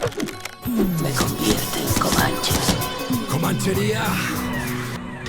Me convierte en Comanche. ¡Comanchería!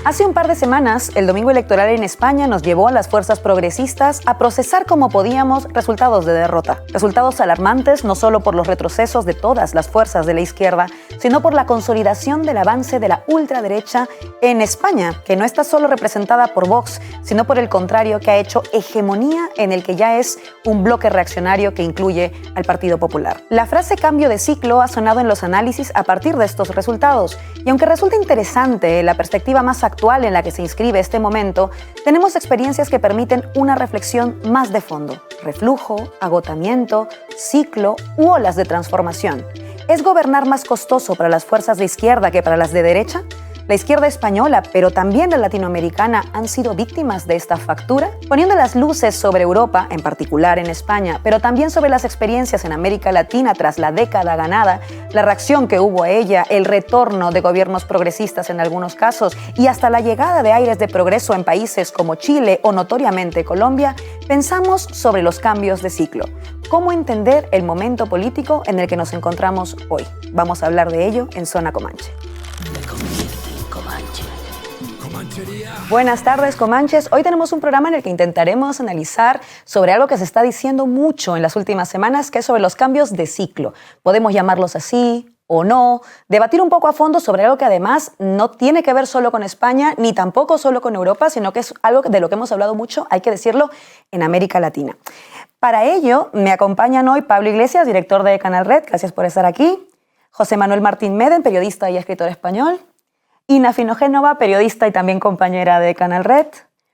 Hace un par de semanas, el domingo electoral en España nos llevó a las fuerzas progresistas a procesar como podíamos resultados de derrota. Resultados alarmantes no solo por los retrocesos de todas las fuerzas de la izquierda, sino por la consolidación del avance de la ultraderecha en España, que no está solo representada por Vox, sino por el contrario, que ha hecho hegemonía en el que ya es un bloque reaccionario que incluye al Partido Popular. La frase cambio de ciclo ha sonado en los análisis a partir de estos resultados, y aunque resulta interesante la perspectiva más actual en la que se inscribe este momento, tenemos experiencias que permiten una reflexión más de fondo. Reflujo, agotamiento, ciclo u olas de transformación. ¿Es gobernar más costoso para las fuerzas de izquierda que para las de derecha? La izquierda española, pero también la latinoamericana, han sido víctimas de esta factura, poniendo las luces sobre Europa, en particular en España, pero también sobre las experiencias en América Latina tras la década ganada, la reacción que hubo a ella, el retorno de gobiernos progresistas en algunos casos y hasta la llegada de aires de progreso en países como Chile o notoriamente Colombia, pensamos sobre los cambios de ciclo. ¿Cómo entender el momento político en el que nos encontramos hoy? Vamos a hablar de ello en Zona Comanche. Me convierte en Comanche. ¡Comanchería! Buenas tardes, Comanches. Hoy tenemos un programa en el que intentaremos analizar sobre algo que se está diciendo mucho en las últimas semanas, que es sobre los cambios de ciclo. Podemos llamarlos así o no, debatir un poco a fondo sobre algo que además no tiene que ver solo con España, ni tampoco solo con Europa, sino que es algo de lo que hemos hablado mucho, hay que decirlo, en América Latina. Para ello, me acompañan hoy Pablo Iglesias, director de Canal Red, gracias por estar aquí, José Manuel Martín Meden, periodista y escritor español, Ina Finogénova, periodista y también compañera de Canal Red,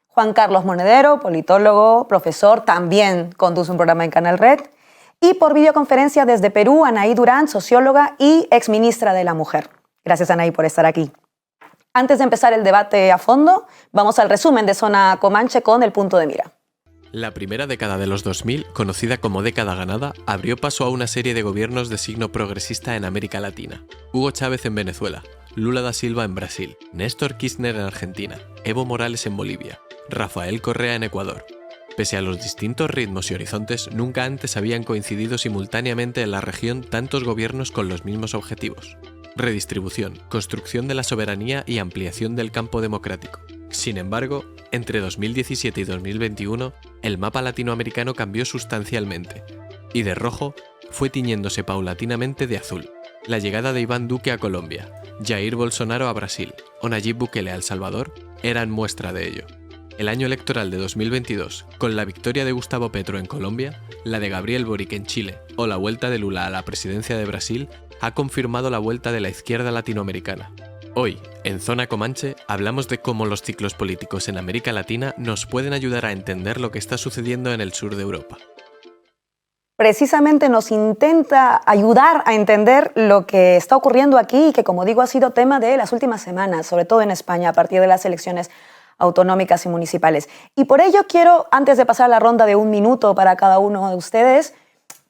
Juan Carlos Monedero, politólogo, profesor, también conduce un programa en Canal Red, y por videoconferencia desde Perú, Anaí Durán, socióloga y exministra de la Mujer. Gracias, Anaí, por estar aquí. Antes de empezar el debate a fondo, vamos al resumen de Zona Comanche con el punto de mira. La primera década de los 2000, conocida como década ganada, abrió paso a una serie de gobiernos de signo progresista en América Latina. Hugo Chávez en Venezuela, Lula da Silva en Brasil, Néstor Kirchner en Argentina, Evo Morales en Bolivia, Rafael Correa en Ecuador. Pese a los distintos ritmos y horizontes, nunca antes habían coincidido simultáneamente en la región tantos gobiernos con los mismos objetivos: redistribución, construcción de la soberanía y ampliación del campo democrático. Sin embargo, entre 2017 y 2021, el mapa latinoamericano cambió sustancialmente, y de rojo fue tiñéndose paulatinamente de azul. La llegada de Iván Duque a Colombia, Jair Bolsonaro a Brasil o Nayib Bukele a El Salvador eran muestra de ello. El año electoral de 2022, con la victoria de Gustavo Petro en Colombia, la de Gabriel Boric en Chile o la vuelta de Lula a la presidencia de Brasil, ha confirmado la vuelta de la izquierda latinoamericana. Hoy, en Zona Comanche, hablamos de cómo los ciclos políticos en América Latina nos pueden ayudar a entender lo que está sucediendo en el sur de Europa. Precisamente nos intenta ayudar a entender lo que está ocurriendo aquí y que, como digo, ha sido tema de las últimas semanas, sobre todo en España, a partir de las elecciones autonómicas y municipales. Y por ello quiero, antes de pasar a la ronda de 1 minuto para cada uno de ustedes,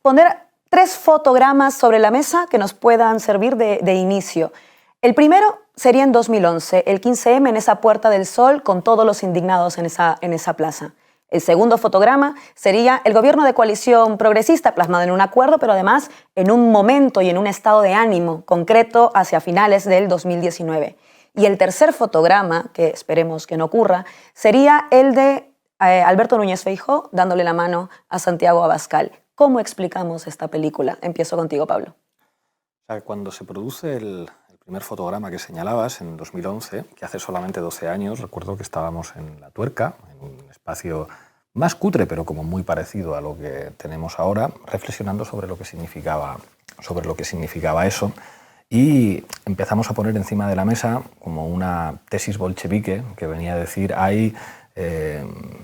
poner 3 fotogramas sobre la mesa que nos puedan servir de inicio. El primero sería en 2011, el 15M en esa Puerta del Sol con todos los indignados en esa plaza. El segundo fotograma sería el gobierno de coalición progresista plasmado en un acuerdo, pero además en un momento y en un estado de ánimo concreto hacia finales del 2019. Y el tercer fotograma, que esperemos que no ocurra, sería el de Alberto Núñez Feijóo dándole la mano a Santiago Abascal. ¿Cómo explicamos esta película? Empiezo contigo, Pablo. Cuando se produce el primer fotograma que señalabas en 2011, que hace solamente 12 años, recuerdo que estábamos en La Tuerca, en un espacio más cutre, pero como muy parecido a lo que tenemos ahora, reflexionando sobre lo que significaba eso. Y empezamos a poner encima de la mesa como una tesis bolchevique que venía a decir hay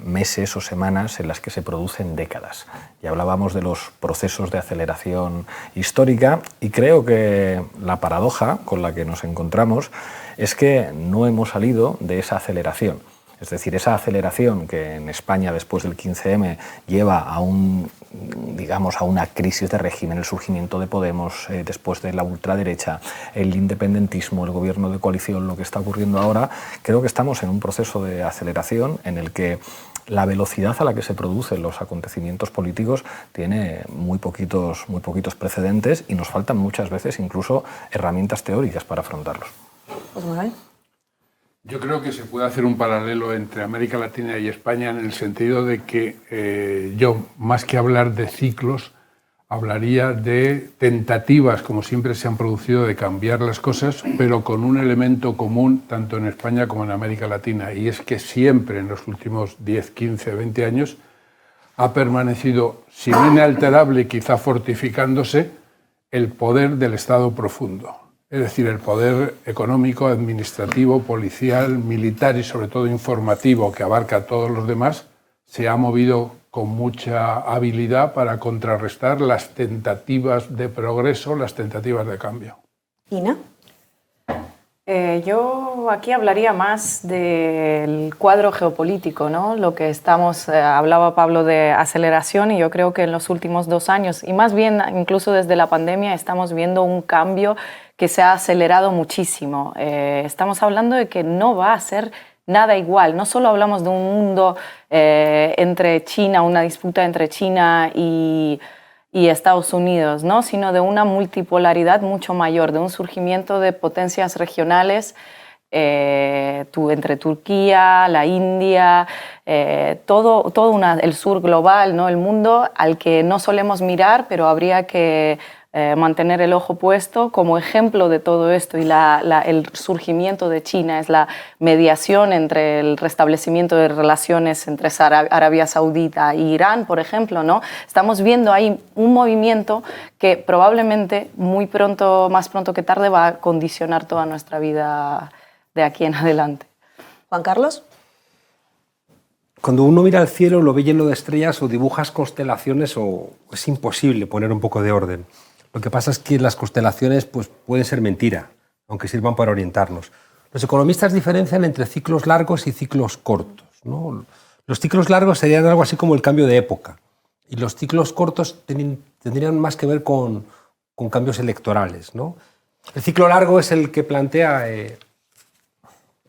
meses o semanas en las que se producen décadas. Y hablábamos de los procesos de aceleración histórica y creo que la paradoja con la que nos encontramos es que no hemos salido de esa aceleración. Es decir, esa aceleración que en España después del 15M lleva a una crisis de régimen, el surgimiento de Podemos, después de la ultraderecha, el independentismo, el gobierno de coalición, lo que está ocurriendo ahora, creo que estamos en un proceso de aceleración en el que la velocidad a la que se producen los acontecimientos políticos tiene muy poquitos precedentes y nos faltan muchas veces incluso herramientas teóricas para afrontarlos. José Manuel. Yo creo que se puede hacer un paralelo entre América Latina y España en el sentido de que yo, más que hablar de ciclos, hablaría de tentativas, como siempre se han producido, de cambiar las cosas, pero con un elemento común tanto en España como en América Latina, y es que siempre en los últimos 10, 15, 20 años ha permanecido, si no inalterable y quizá fortificándose, el poder del Estado profundo. Es decir, el poder económico, administrativo, policial, militar y sobre todo informativo, que abarca a todos los demás, se ha movido con mucha habilidad para contrarrestar las tentativas de progreso, las tentativas de cambio. Ina. Yo aquí hablaría más del cuadro geopolítico, ¿no? Lo que hablaba Pablo de aceleración, y yo creo que en los últimos 2 años, y más bien incluso desde la pandemia, estamos viendo un cambio que se ha acelerado muchísimo. Estamos hablando de que no va a ser nada igual. No solo hablamos de un mundo entre China, una disputa entre China y Estados Unidos, ¿no? Sino de una multipolaridad mucho mayor, de un surgimiento de potencias regionales entre Turquía, la India, el sur global, ¿no? El mundo al que no solemos mirar, pero habría que mantener el ojo puesto. Como ejemplo de todo esto y el surgimiento de China es la mediación entre el restablecimiento de relaciones entre Arabia Saudita e Irán, por ejemplo, ¿no? Estamos viendo ahí un movimiento que probablemente más pronto que tarde va a condicionar toda nuestra vida de aquí en adelante. Juan Carlos. Cuando uno mira al cielo, lo ve lleno de estrellas o dibujas constelaciones, o es imposible poner un poco de orden. Lo que pasa es que las constelaciones pues, pueden ser mentira, aunque sirvan para orientarnos. Los economistas diferencian entre ciclos largos y ciclos cortos, ¿no? Los ciclos largos serían algo así como el cambio de época, y los ciclos cortos tendrían más que ver con cambios electorales, ¿no? El ciclo largo es el que plantea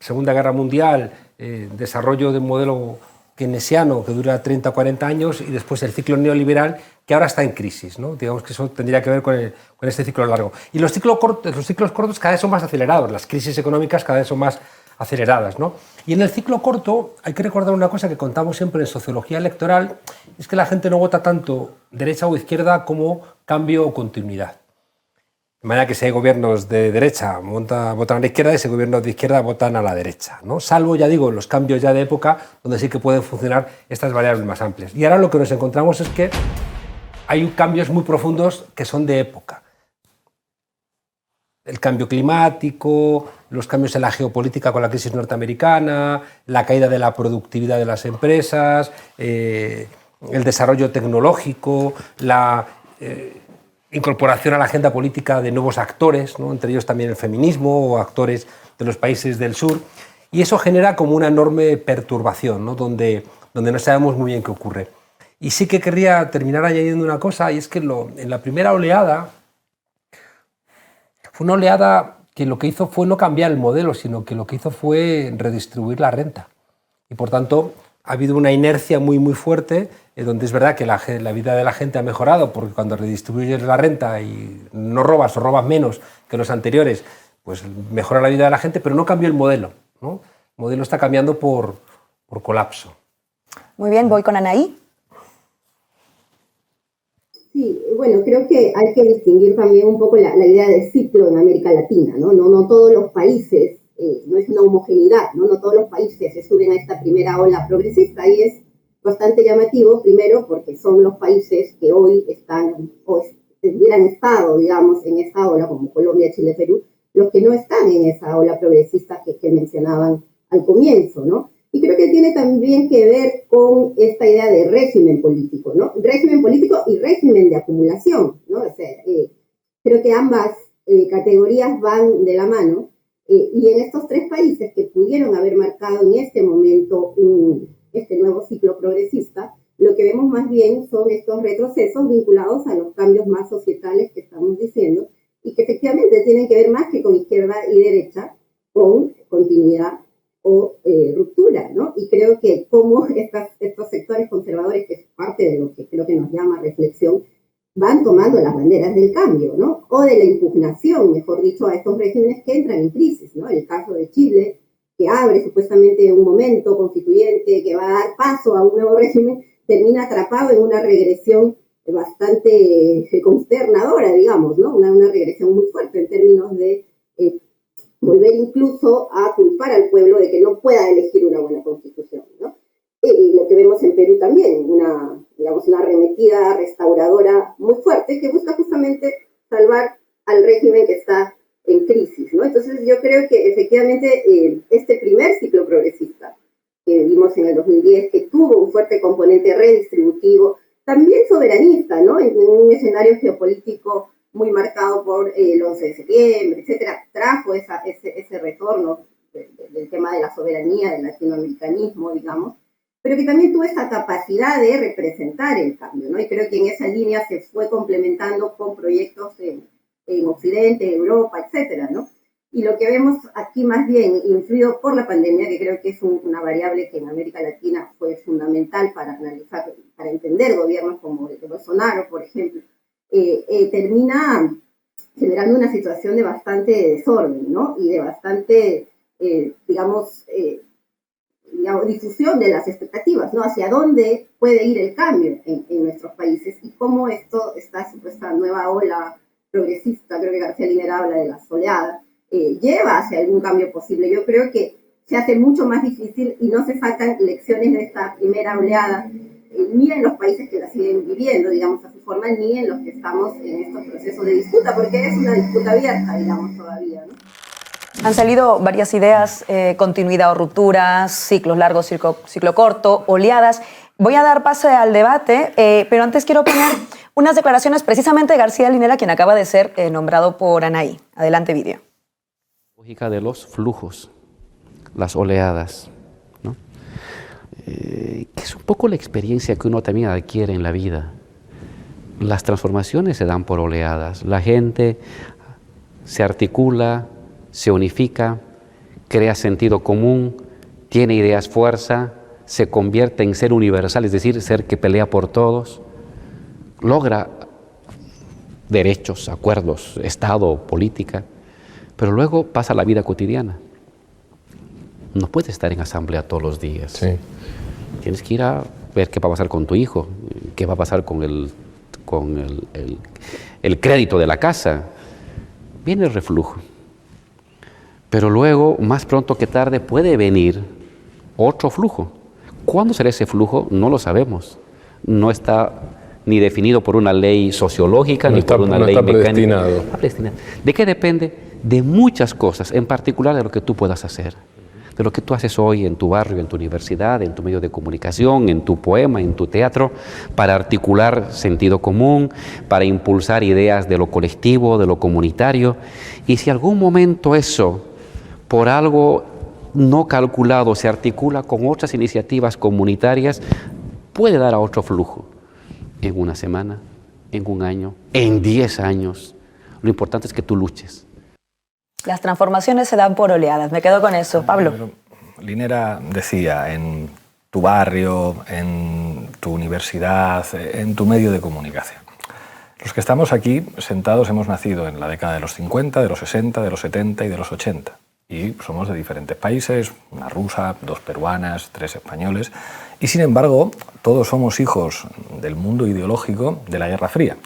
Segunda Guerra Mundial, desarrollo de un modelo keynesiano que dura 30 o 40 años, y después el ciclo neoliberal, que ahora está en crisis, ¿no? Digamos que eso tendría que ver con este ciclo largo. Y los ciclos cortos cada vez son más acelerados, las crisis económicas cada vez son más aceleradas, ¿no? Y en el ciclo corto hay que recordar una cosa que contamos siempre en sociología electoral, es que la gente no vota tanto derecha o izquierda como cambio o continuidad. De manera que si hay gobiernos de derecha votan a la izquierda, y si hay gobiernos de izquierda votan a la derecha, ¿no? Salvo, ya digo, los cambios ya de época, donde sí que pueden funcionar estas variables más amplias. Y ahora lo que nos encontramos es que hay cambios muy profundos que son de época. El cambio climático, los cambios en la geopolítica con la crisis norteamericana, la caída de la productividad de las empresas, el desarrollo tecnológico, la incorporación a la agenda política de nuevos actores, ¿no? Entre ellos también el feminismo o actores de los países del sur, y eso genera como una enorme perturbación, ¿no? Donde no sabemos muy bien qué ocurre. Y sí que querría terminar añadiendo una cosa, y es que en la primera oleada fue una oleada que lo que hizo fue no cambiar el modelo, sino que lo que hizo fue redistribuir la renta. Y por tanto ha habido una inercia muy, muy fuerte, donde es verdad que la vida de la gente ha mejorado, porque cuando redistribuyes la renta y no robas o robas menos que los anteriores, pues mejora la vida de la gente, pero no cambió el modelo, ¿no? El modelo está cambiando por colapso. Muy bien, voy con Anaí. Sí, bueno, creo que hay que distinguir también un poco la idea de ciclo en América Latina, ¿no? No todos los países, no es una homogeneidad, ¿no? No todos los países se suben a esta primera ola progresista, y es bastante llamativo, primero, porque son los países que hoy están, o hubieran estado, digamos, en esta ola, como Colombia, Chile, Perú, los que no están en esa ola progresista que mencionaban al comienzo, ¿no? Y creo que tiene también que ver con esta idea de régimen político, ¿no? Régimen político y régimen de acumulación, ¿no? O sea, creo que ambas categorías van de la mano, y en estos 3 países que pudieron haber marcado en este momento este nuevo ciclo progresista, lo que vemos más bien son estos retrocesos vinculados a los cambios más societales que estamos diciendo, y que efectivamente tienen que ver más que con izquierda y derecha, con continuidad o ruptura, ¿no? Y creo que como estos sectores conservadores, que es parte de lo que creo que nos llama reflexión, van tomando las banderas del cambio, ¿no? O de la impugnación, mejor dicho, a estos regímenes que entran en crisis, ¿no? El caso de Chile, que abre supuestamente un momento constituyente que va a dar paso a un nuevo régimen, termina atrapado en una regresión bastante consternadora, digamos, ¿no? Una regresión muy fuerte en términos de volver incluso a culpar al pueblo de que no pueda elegir una buena constitución, ¿no? Y lo que vemos en Perú también, una arremetida restauradora muy fuerte que busca justamente salvar al régimen que está en crisis, ¿no? Entonces yo creo que efectivamente este primer ciclo progresista que vimos en el 2010, que tuvo un fuerte componente redistributivo, también soberanista, ¿no? En un escenario geopolítico muy marcado por el 11 de septiembre, etcétera, trajo ese retorno del tema de la soberanía, del latinoamericanismo, digamos, pero que también tuvo esta capacidad de representar el cambio, ¿no? Y creo que en esa línea se fue complementando con proyectos en Occidente, Europa, etcétera, ¿no? Y lo que vemos aquí más bien, influido por la pandemia, que creo que es una variable que en América Latina fue fundamental para analizar, para entender gobiernos como el de Bolsonaro, por ejemplo, termina generando una situación de bastante desorden, ¿no? Y de bastante, digamos, difusión de las expectativas, ¿no? Hacia dónde puede ir el cambio en nuestros países y cómo esta supuesta nueva ola progresista, creo que García Linera habla de las oleadas, lleva hacia algún cambio posible. Yo creo que se hace mucho más difícil y no se sacan lecciones de esta primera oleada, ni en los países que la siguen viviendo, digamos, a su forma, ni en los que estamos en estos procesos de disputa, porque es una disputa abierta, digamos, todavía, ¿no? Han salido varias ideas, continuidad o rupturas, ciclos largos, ciclo corto, oleadas. Voy a dar paso al debate, pero antes quiero poner unas declaraciones precisamente de García Linera, quien acaba de ser nombrado por Anaí. Adelante, vídeo. Lógica de los flujos, las oleadas, ¿no? Que es un poco la experiencia que uno también adquiere en la vida. Las transformaciones se dan por oleadas. La gente se articula, se unifica, crea sentido común, tiene ideas fuerza, se convierte en ser universal, es decir, ser que pelea por todos, logra derechos, acuerdos, Estado, política, pero luego pasa la vida cotidiana. No puedes estar en asamblea todos los días. Sí. Tienes que ir a ver qué va a pasar con tu hijo, qué va a pasar con el crédito de la casa. Viene el reflujo. Pero luego, más pronto que tarde, puede venir otro flujo. ¿Cuándo será ese flujo? No lo sabemos. No está ni definido por una ley sociológica, ni por una ley mecánica. Está predestinado. ¿De qué depende? De muchas cosas, en particular de lo que tú puedas hacer. De lo que tú haces hoy en tu barrio, en tu universidad, en tu medio de comunicación, en tu poema, en tu teatro, para articular sentido común, para impulsar ideas de lo colectivo, de lo comunitario. Y si algún momento eso, por algo no calculado, se articula con otras iniciativas comunitarias, puede dar a otro flujo. En una semana, en un año, en 10 años. Lo importante es que tú luches. Las transformaciones se dan por oleadas. Me quedo con eso. Pablo. Linera decía, en tu barrio, en tu universidad, en tu medio de comunicación. Los que estamos aquí sentados hemos nacido en la década de los 50, de los 60, de los 70 y de los 80. Y somos de diferentes países, una rusa, 2 peruanas, 3 españoles. Y sin embargo, todos somos hijos del mundo ideológico de la Guerra Fría,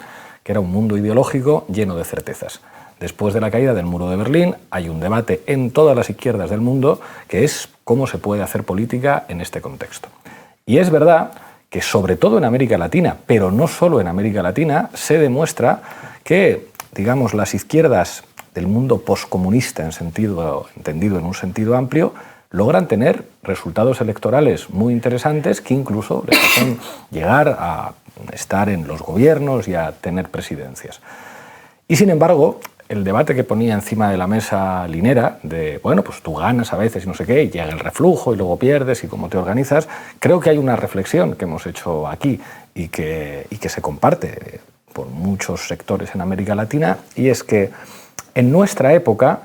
que era un mundo ideológico lleno de certezas. Después de la caída del muro de Berlín, hay un debate en todas las izquierdas del mundo que es cómo se puede hacer política en este contexto. Y es verdad que sobre todo en América Latina, pero no solo en América Latina, se demuestra que, digamos, las izquierdas del mundo poscomunista entendido en un sentido amplio, logran tener resultados electorales muy interesantes que incluso les hacen llegar a estar en los gobiernos y a tener presidencias. Y sin embargo, el debate que ponía encima de la mesa Linera, de, bueno, pues tú ganas a veces y no sé qué, y llega el reflujo y luego pierdes y cómo te organizas, creo que hay una reflexión que hemos hecho aquí y que se comparte por muchos sectores en América Latina, y es que en nuestra época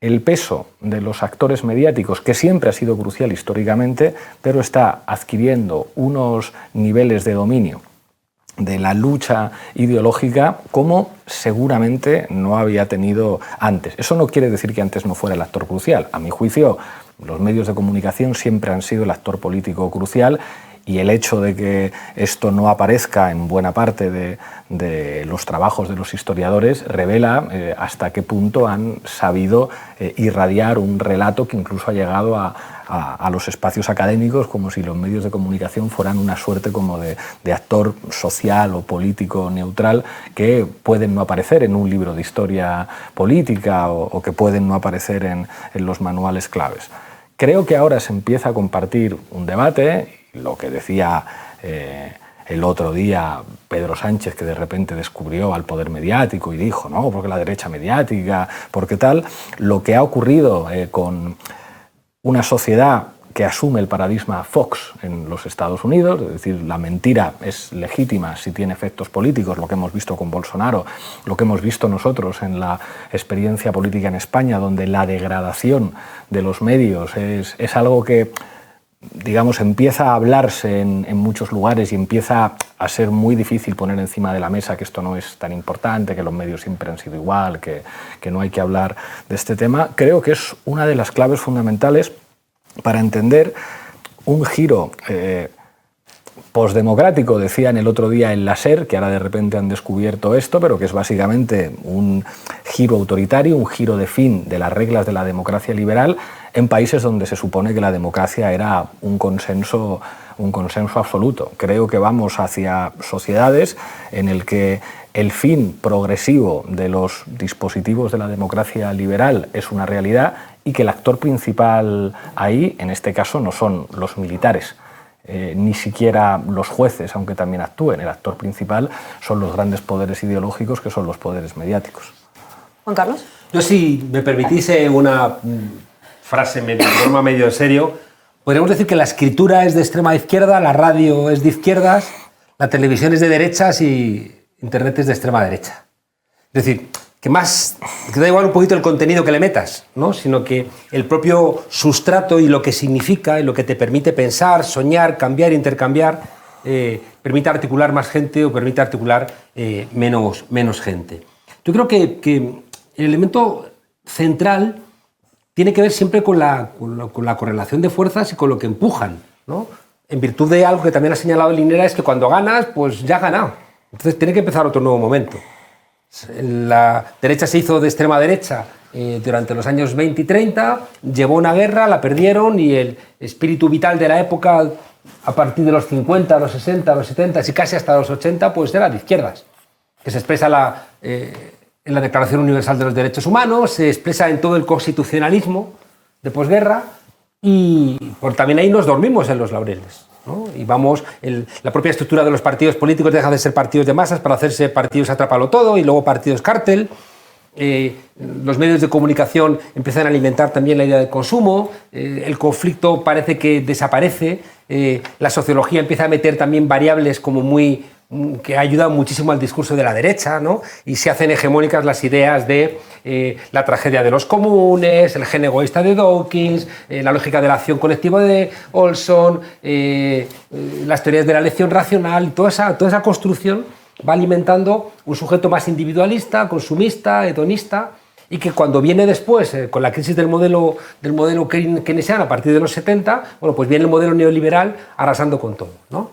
el peso de los actores mediáticos, que siempre ha sido crucial históricamente, pero está adquiriendo unos niveles de dominio de la lucha ideológica como seguramente no había tenido antes. Eso no quiere decir que antes no fuera el actor crucial. A mi juicio, los medios de comunicación siempre han sido el actor político crucial, y el hecho de que esto no aparezca en buena parte de los trabajos de los historiadores revela hasta qué punto han sabido irradiar un relato que incluso ha llegado a los espacios académicos, como si los medios de comunicación fueran una suerte como de actor social o político neutral, que pueden no aparecer en un libro de historia política o que pueden no aparecer en los manuales claves. Creo que ahora se empieza a compartir un debate. Lo que decía el otro día Pedro Sánchez, que de repente descubrió al poder mediático y dijo, no, porque la derecha mediática, porque tal, lo que ha ocurrido con una sociedad que asume el paradigma Fox en los Estados Unidos, es decir, la mentira es legítima si tiene efectos políticos, lo que hemos visto con Bolsonaro, lo que hemos visto nosotros en la experiencia política en España, donde la degradación de los medios es algo que, digamos, empieza a hablarse en muchos lugares y empieza a ser muy difícil poner encima de la mesa que esto no es tan importante, que los medios siempre han sido igual, que no hay que hablar de este tema. Creo que es una de las claves fundamentales para entender un giro posdemocrático, decían el otro día en la SER, que ahora de repente han descubierto esto, pero que es básicamente un giro autoritario, un giro de fin de las reglas de la democracia liberal en países donde se supone que la democracia era un consenso absoluto. Creo que vamos hacia sociedades en el que el fin progresivo de los dispositivos de la democracia liberal es una realidad y que el actor principal ahí, en este caso, no son los militares, ni siquiera los jueces, aunque también actúen. El actor principal son los grandes poderes ideológicos, que son los poderes mediáticos. Juan Carlos. Yo, si me permitís una frase medio broma, medio en serio, podríamos decir que la escritura es de extrema izquierda, la radio es de izquierdas, la televisión es de derechas y Internet es de extrema derecha. Es decir, que da igual un poquito el contenido que le metas, ¿no? Sino que el propio sustrato y lo que significa y lo que te permite pensar, soñar, cambiar, intercambiar, permite articular más gente o permite articular menos gente. Yo creo que el elemento central tiene que ver siempre con la correlación de fuerzas y con lo que empujan, ¿no? En virtud de algo que también ha señalado Linera, es que cuando ganas, pues ya has ganado. Entonces tiene que empezar otro nuevo momento. La derecha se hizo de extrema derecha durante los años 20 y 30, llevó una guerra, la perdieron, y el espíritu vital de la época, a partir de los 50, los 60, los 70 y casi hasta los 80, pues era de izquierdas, que se expresa en la Declaración Universal de los Derechos Humanos, se expresa en todo el constitucionalismo de posguerra, y también ahí nos dormimos en los laureles, ¿no? Y la propia estructura de los partidos políticos deja de ser partidos de masas para hacerse partidos atrápalo todo y luego partidos cártel. Los medios de comunicación empiezan a alimentar también la idea del consumo, el conflicto parece que desaparece, la sociología empieza a meter también variables que ayudan muchísimo al discurso de la derecha, ¿no? Y se hacen hegemónicas las ideas de la tragedia de los comunes, el gen egoísta de Dawkins, la lógica de la acción colectiva de Olson, las teorías de la elección racional. Toda esa construcción va alimentando un sujeto más individualista, consumista, hedonista, y que cuando viene después, con la crisis del modelo keynesiano a partir de los 70, bueno, pues viene el modelo neoliberal arrasando con todo, ¿no?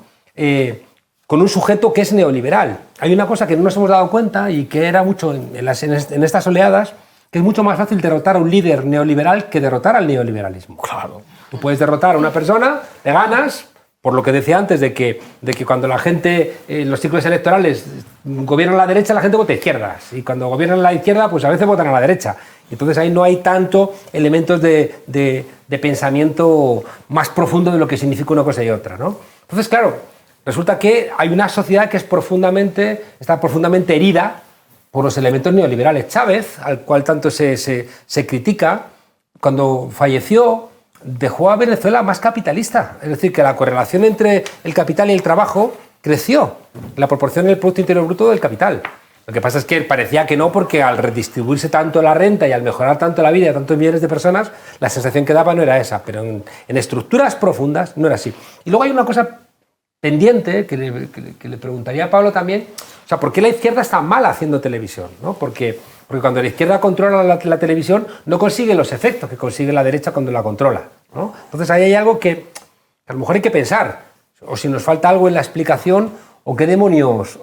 Con un sujeto que es neoliberal. Hay una cosa que no nos hemos dado cuenta y que era mucho en estas oleadas, que es mucho más fácil derrotar a un líder neoliberal que derrotar al neoliberalismo. Claro. Tú puedes derrotar a una persona, le ganas, por lo que decía antes, de que cuando la gente, en los ciclos electorales, gobierna la derecha, la gente vota izquierdas. Y cuando gobiernan la izquierda, pues a veces votan a la derecha. Entonces ahí no hay tanto elementos de pensamiento más profundo de lo que significa una cosa y otra, ¿no? Entonces, claro, resulta que hay una sociedad que está profundamente herida por los elementos neoliberales. Chávez, al cual tanto se critica, cuando falleció, dejó a Venezuela más capitalista. Es decir, que la correlación entre el capital y el trabajo creció, la proporción del Producto Interior Bruto del capital. Lo que pasa es que parecía que no, porque al redistribuirse tanto la renta y al mejorar tanto la vida de tantos millones de personas, la sensación que daba no era esa, pero en estructuras profundas no era así. Y luego hay una cosa pendiente que le preguntaría a Pablo también, o sea, ¿por qué la izquierda está mal haciendo televisión? ¿No? Porque cuando la izquierda controla la televisión no consigue los efectos que consigue la derecha cuando la controla, ¿no? Entonces ahí hay algo que a lo mejor hay que pensar, o si nos falta algo en la explicación, o qué demonios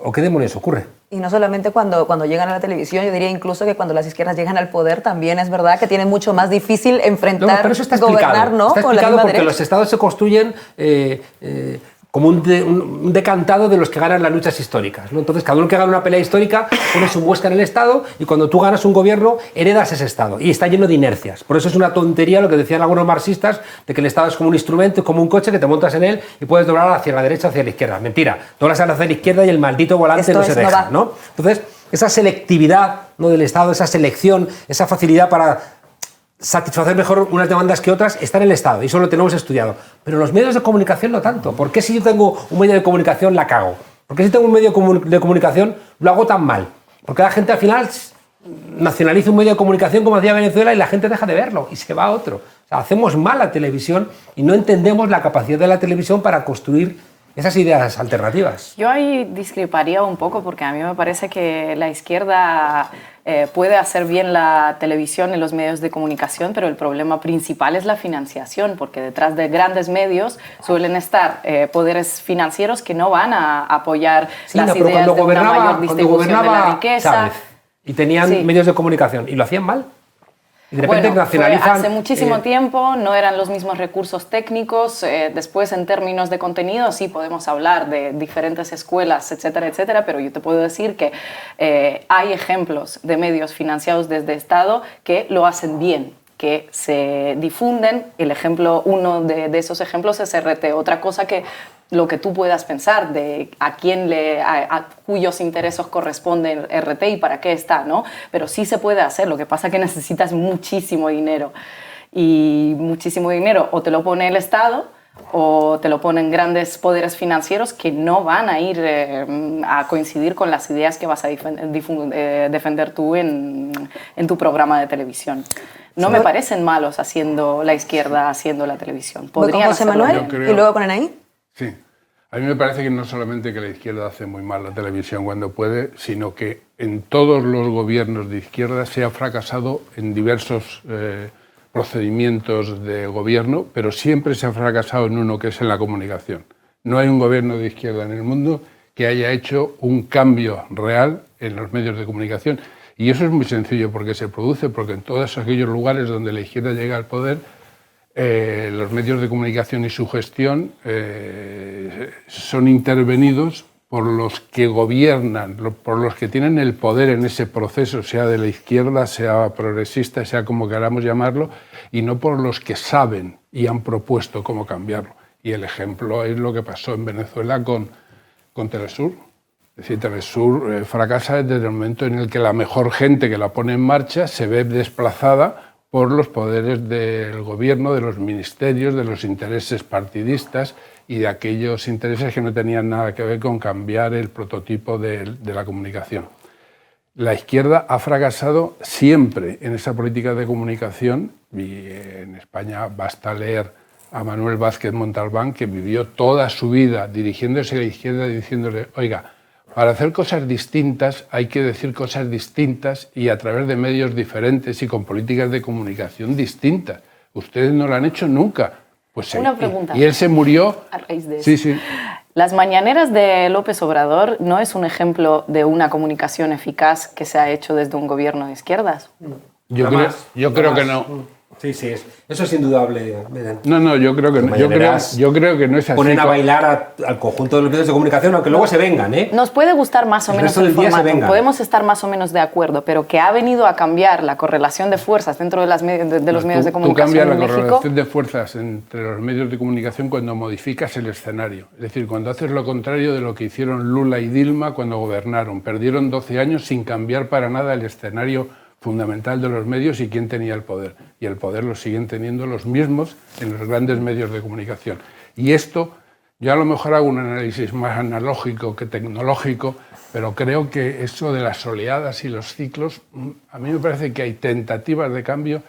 ocurre. Y no solamente cuando llegan a la televisión, yo diría incluso que cuando las izquierdas llegan al poder también es verdad que tienen mucho más difícil enfrentar, pero eso está gobernar, ¿no? Está Con la explicado misma porque derecha. los estados se construyen como un decantado de los que ganan las luchas históricas, ¿no? Entonces, cada uno que gana una pelea histórica pone su muesca en el Estado y cuando tú ganas un gobierno, heredas ese Estado y está lleno de inercias. Por eso es una tontería lo que decían algunos marxistas de que el Estado es como un instrumento, como un coche que te montas en él y puedes doblar hacia la derecha o hacia la izquierda. Mentira, doblas hacia la izquierda y el maldito volante no se deja, ¿no? Entonces, esa selectividad, ¿no?, del Estado, esa selección, esa facilidad para satisfacer mejor unas demandas que otras, está en el Estado, y eso lo tenemos estudiado. Pero los medios de comunicación no tanto. ¿Por qué si yo tengo un medio de comunicación la cago? ¿Por qué si tengo un medio de comunicación lo hago tan mal? Porque la gente al final nacionaliza un medio de comunicación como hacía Venezuela y la gente deja de verlo y se va a otro. O sea, hacemos mal la televisión y no entendemos la capacidad de la televisión para construir esas ideas alternativas. Yo ahí discreparía un poco porque a mí me parece que la izquierda puede hacer bien la televisión y los medios de comunicación, pero el problema principal es la financiación, porque detrás de grandes medios suelen estar poderes financieros que no van a apoyar las ideas de una mayor distribución de la riqueza. Chávez, y tenían medios de comunicación y lo hacían mal. Y de repente nacionalizan, hace muchísimo tiempo, no eran los mismos recursos técnicos. Después, en términos de contenido, sí podemos hablar de diferentes escuelas, etcétera, etcétera, pero yo te puedo decir que hay ejemplos de medios financiados desde Estado que lo hacen bien, que se difunden. Uno de esos ejemplos es RT. Otra cosa que lo que tú puedas pensar de a cuyos intereses corresponde RT y para qué está, ¿no? Pero sí se puede hacer, lo que pasa es que necesitas muchísimo dinero. Y muchísimo dinero o te lo pone el Estado o te lo ponen grandes poderes financieros que no van a ir a coincidir con las ideas que vas a defender tú en tu programa de televisión. No me parecen malos la izquierda haciendo la televisión. ¿Podrían José Manuel? ¿Y luego ponen ahí? Sí. A mí me parece que no solamente que la izquierda hace muy mal la televisión cuando puede, sino que en todos los gobiernos de izquierda se ha fracasado en diversos procedimientos de gobierno, pero siempre se ha fracasado en uno, que es en la comunicación. No hay un gobierno de izquierda en el mundo que haya hecho un cambio real en los medios de comunicación. Y eso es muy sencillo porque se produce, porque en todos aquellos lugares donde la izquierda llega al poder, los medios de comunicación y su gestión son intervenidos por los que gobiernan, por los que tienen el poder en ese proceso, sea de la izquierda, sea progresista, sea como queramos llamarlo, y no por los que saben y han propuesto cómo cambiarlo. Y el ejemplo es lo que pasó en Venezuela con Telesur. Es decir, Telesur fracasa desde el momento en el que la mejor gente que la pone en marcha se ve desplazada por los poderes del gobierno, de los ministerios, de los intereses partidistas y de aquellos intereses que no tenían nada que ver con cambiar el prototipo de la comunicación. La izquierda ha fracasado siempre en esa política de comunicación y en España basta leer a Manuel Vázquez Montalbán, que vivió toda su vida dirigiéndose a la izquierda y diciéndole, oiga, para hacer cosas distintas hay que decir cosas distintas y a través de medios diferentes y con políticas de comunicación distintas. Ustedes no lo han hecho nunca. Pues una pregunta. Y él se murió. A raíz de eso. Sí, sí. Las mañaneras de López Obrador no es un ejemplo de una comunicación eficaz que se ha hecho desde un gobierno de izquierdas. Yo creo que no. Sí, eso es indudable. No, yo creo que no. Yo creo que no es así. Ponen a bailar al conjunto de los medios de comunicación, aunque luego se vengan, ¿eh? Nos puede gustar más o menos el formato, podemos estar más o menos de acuerdo, pero que ha venido a cambiar la correlación de fuerzas dentro de los medios de comunicación tú cambias en la México. Correlación de fuerzas entre los medios de comunicación cuando modificas el escenario. Es decir, cuando haces lo contrario de lo que hicieron Lula y Dilma cuando gobernaron. Perdieron 12 años sin cambiar para nada el escenario fundamental de los medios y quién tenía el poder. Y el poder lo siguen teniendo los mismos en los grandes medios de comunicación. Y esto Yo a lo mejor hago un análisis más analógico que tecnológico, pero creo que eso de las oleadas y los ciclos, a mí me parece que hay tentativas de cambio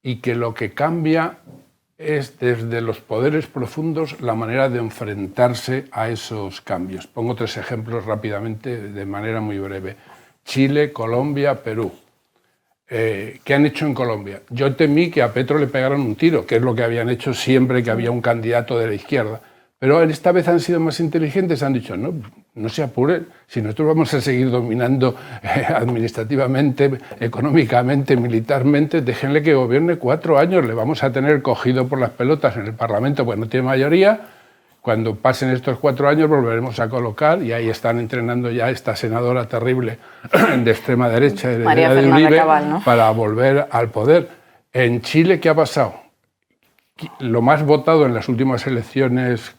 y que lo que cambia es desde los poderes profundos la manera de enfrentarse a esos cambios. Pongo 3 ejemplos rápidamente de manera muy breve. Chile, Colombia, Perú. ¿Qué han hecho en Colombia? Yo temí que a Petro le pegaran un tiro, que es lo que habían hecho siempre que había un candidato de la izquierda. Pero esta vez han sido más inteligentes, han dicho, no se apuren, si nosotros vamos a seguir dominando administrativamente, económicamente, militarmente, déjenle que gobierne 4 años, le vamos a tener cogido por las pelotas en el Parlamento, pues no tiene mayoría. Cuando pasen estos 4 años volveremos a colocar, y ahí están entrenando ya esta senadora terrible de extrema derecha, María de Fernanda Uribe, Cabal, ¿no? para volver al poder. En Chile, ¿qué ha pasado? Lo más votado en las últimas elecciones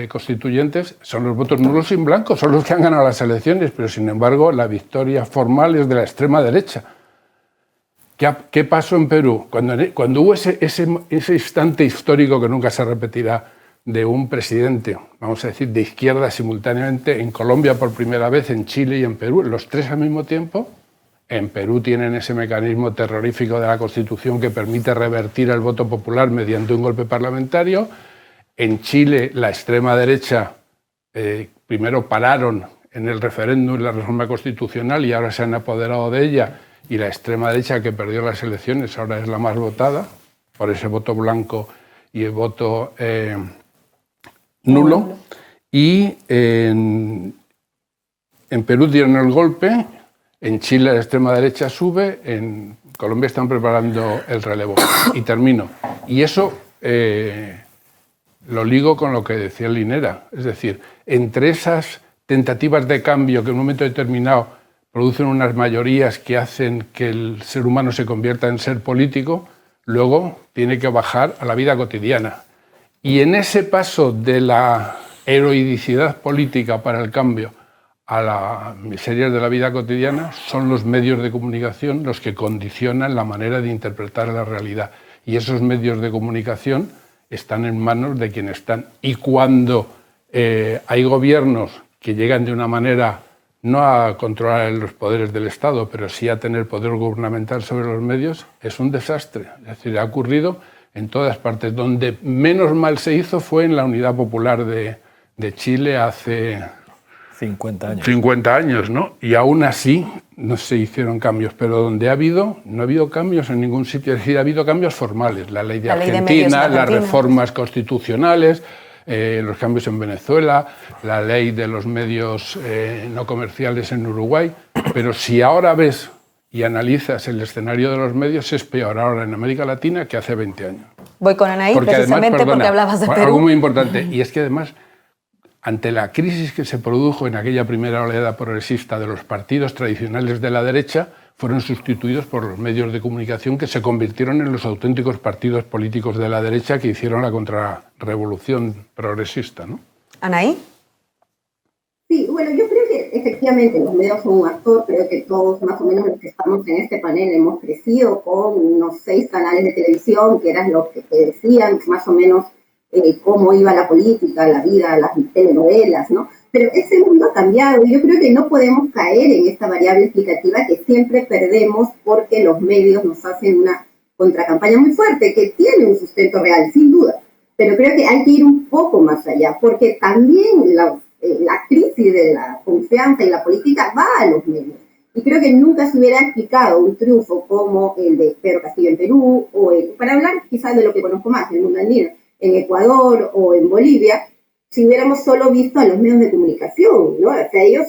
constituyentes son los votos nulos sin blancos, son los que han ganado las elecciones, pero sin embargo la victoria formal es de la extrema derecha. ¿Qué pasó en Perú? Cuando hubo ese instante histórico que nunca se repetirá de un presidente, vamos a decir, de izquierda simultáneamente, en Colombia por primera vez, en Chile y en Perú, los 3 al mismo tiempo. En Perú tienen ese mecanismo terrorífico de la Constitución que permite revertir el voto popular mediante un golpe parlamentario. En Chile, la extrema derecha primero pararon en el referéndum la reforma constitucional y ahora se han apoderado de ella. Y la extrema derecha, que perdió las elecciones, ahora es la más votada por ese voto blanco y el voto nulo. Y en Perú dieron el golpe. En Chile la extrema derecha sube, en Colombia están preparando el relevo. Y termino. Y eso lo ligo con lo que decía Linera. Es decir, entre esas tentativas de cambio que en un momento determinado producen unas mayorías que hacen que el ser humano se convierta en ser político, luego tiene que bajar a la vida cotidiana. Y en ese paso de la heroicidad política para el cambio a las miserias de la vida cotidiana, son los medios de comunicación los que condicionan la manera de interpretar la realidad. Y esos medios de comunicación están en manos de quienes están. Y cuando hay gobiernos que llegan de una manera no a controlar los poderes del Estado, pero sí a tener poder gubernamental sobre los medios, es un desastre. Es decir, ha ocurrido en todas partes. Donde menos mal se hizo fue en la Unidad Popular de Chile hace 50 años. 50 años, ¿no? Y aún así no se hicieron cambios, pero donde no ha habido cambios en ningún sitio, es decir, ha habido cambios formales, la ley de Argentina, las reformas constitucionales, los cambios en Venezuela, la ley de los medios no comerciales en Uruguay, pero si ahora ves y analizas el escenario de los medios, es peor ahora en América Latina que hace 20 años. Voy con Anaí, precisamente porque hablabas de Perú. Algo muy importante, y es que además, ante la crisis que se produjo en aquella primera oleada progresista de los partidos tradicionales de la derecha, fueron sustituidos por los medios de comunicación que se convirtieron en los auténticos partidos políticos de la derecha que hicieron la contrarrevolución progresista, ¿no? ¿Anaí? Sí, bueno, yo creo que efectivamente los medios son un actor. Creo que todos más o menos los que estamos en este panel hemos crecido con unos 6 canales de televisión, que eran los que te decían más o menos cómo iba la política, la vida, las telenovelas, ¿no? Pero ese mundo ha cambiado y yo creo que no podemos caer en esta variable explicativa que siempre perdemos porque los medios nos hacen una contracampaña muy fuerte que tiene un sustento real, sin duda. Pero creo que hay que ir un poco más allá porque también la crisis de la confianza en la política va a los medios. Y creo que nunca se hubiera explicado un triunfo como el de Pedro Castillo en Perú, o para hablar quizás de lo que conozco más, el mundo andino, en Ecuador o en Bolivia, si hubiéramos solo visto a los medios de comunicación, ¿no? O sea, ellos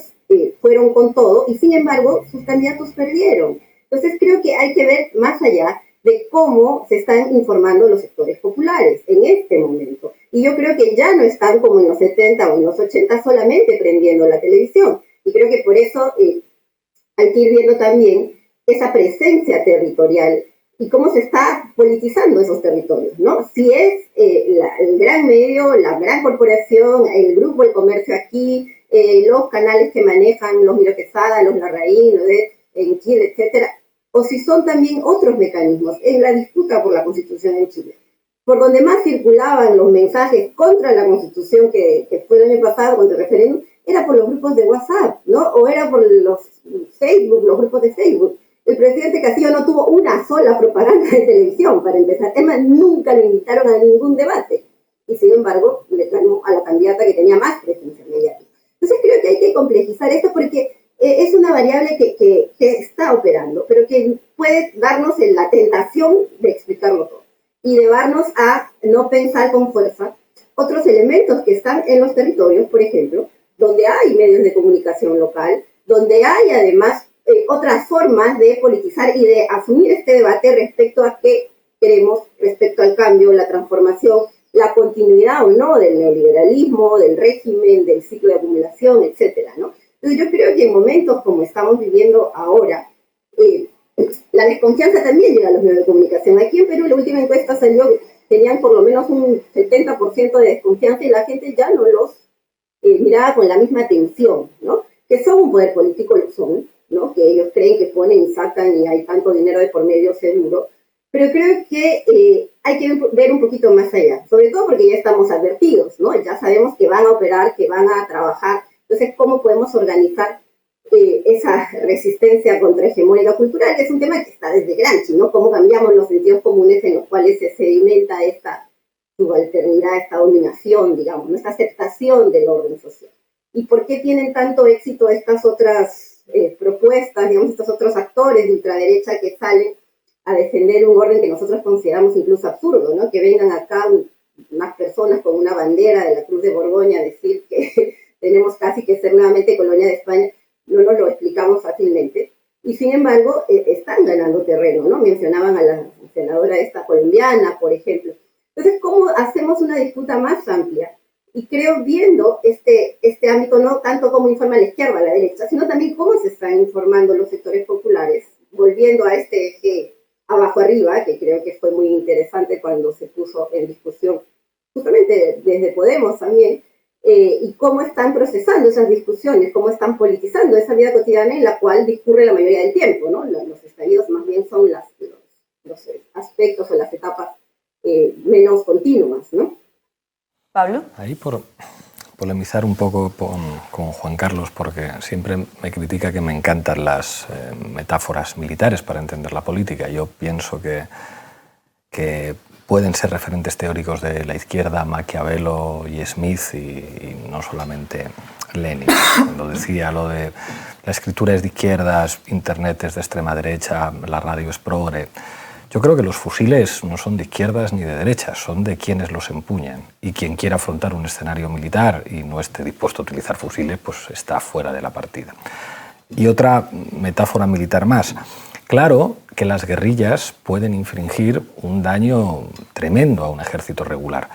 fueron con todo y sin embargo sus candidatos perdieron. Entonces creo que hay que ver más allá de cómo se están informando los sectores populares en este momento. Y yo creo que ya no están como en los 70 o en los 80 solamente prendiendo la televisión. Y creo que por eso hay que ir viendo también esa presencia territorial y cómo se está politizando esos territorios, ¿no? Si es el gran medio, la gran corporación, el grupo El Comercio aquí, los canales que manejan los Miro Quesada, los Larraín, en Chile, etcétera, o si son también otros mecanismos en la disputa por la Constitución en Chile. por donde más circulaban los mensajes contra la Constitución que fue el año pasado, contra el referéndum, era por los grupos de WhatsApp, ¿no? O era por los grupos de Facebook. El presidente Castillo no tuvo una sola propaganda de televisión, para empezar. Es más, nunca le invitaron a ningún debate. Y sin embargo, le ganó a la candidata que tenía más presencia mediática. Entonces creo que hay que complejizar esto porque es una variable que está operando, pero que puede darnos la tentación de explicarlo todo y llevarnos a no pensar con fuerza otros elementos que están en los territorios, por ejemplo, donde hay medios de comunicación local, donde hay además otras formas de politizar y de asumir este debate respecto a qué queremos, respecto al cambio, la transformación, la continuidad o no del neoliberalismo, del régimen, del ciclo de acumulación, etcétera, ¿no? Entonces yo creo que en momentos como estamos viviendo ahora, la desconfianza también llega a los medios de comunicación. Aquí en Perú la última encuesta salió que tenían por lo menos un 70% de desconfianza y la gente ya no los miraba con la misma atención, ¿no? Que son un poder político, lo son, ¿no? Que ellos creen que ponen y sacan y hay tanto dinero de por medio seguro. Pero creo que hay que ver un poquito más allá, sobre todo porque ya estamos advertidos, ¿no? Ya sabemos que van a operar, que van a trabajar. Entonces, ¿cómo podemos organizar esa resistencia contrahegemónica cultural? Que es un tema que está desde Gramsci, ¿no? Cómo cambiamos los sentidos comunes en los cuales se sedimenta esta subalternidad, esta dominación, digamos, esta aceptación del orden social. ¿Y por qué tienen tanto éxito estas otras propuestas, digamos, estos otros actores de ultraderecha que salen a defender un orden que nosotros consideramos incluso absurdo, ¿no? Que vengan acá unas personas con una bandera de la Cruz de Borgoña a decir que tenemos casi que ser nuevamente colonia de España, no nos lo explicamos fácilmente. Y sin embargo, están ganando terreno, ¿no? Mencionaban a la senadora esta colombiana, por ejemplo. Entonces, ¿cómo hacemos una disputa más amplia? Y creo viendo este ámbito, no tanto cómo informa la izquierda, la derecha, sino también cómo se están informando los sectores populares, volviendo a este eje abajo arriba, que creo que fue muy interesante cuando se puso en discusión, justamente desde Podemos también, y cómo están procesando esas discusiones, cómo están politizando esa vida cotidiana en la cual discurre la mayoría del tiempo, ¿no? Los estallidos más bien son los aspectos o las etapas menos continuas, ¿no? Pablo. Ahí por polemizar un poco con Juan Carlos, porque siempre me critica que me encantan las metáforas militares para entender la política. Yo pienso que pueden ser referentes teóricos de la izquierda Maquiavelo y Smith y no solamente Lenin. Cuando decía lo de la escritura es de izquierdas, internet es de extrema derecha, la radio es progre. Yo creo que los fusiles no son de izquierdas ni de derechas, son de quienes los empuñan. Y quien quiera afrontar un escenario militar y no esté dispuesto a utilizar fusiles, pues está fuera de la partida. Y otra metáfora militar más. Claro que las guerrillas pueden infringir un daño tremendo a un ejército regular,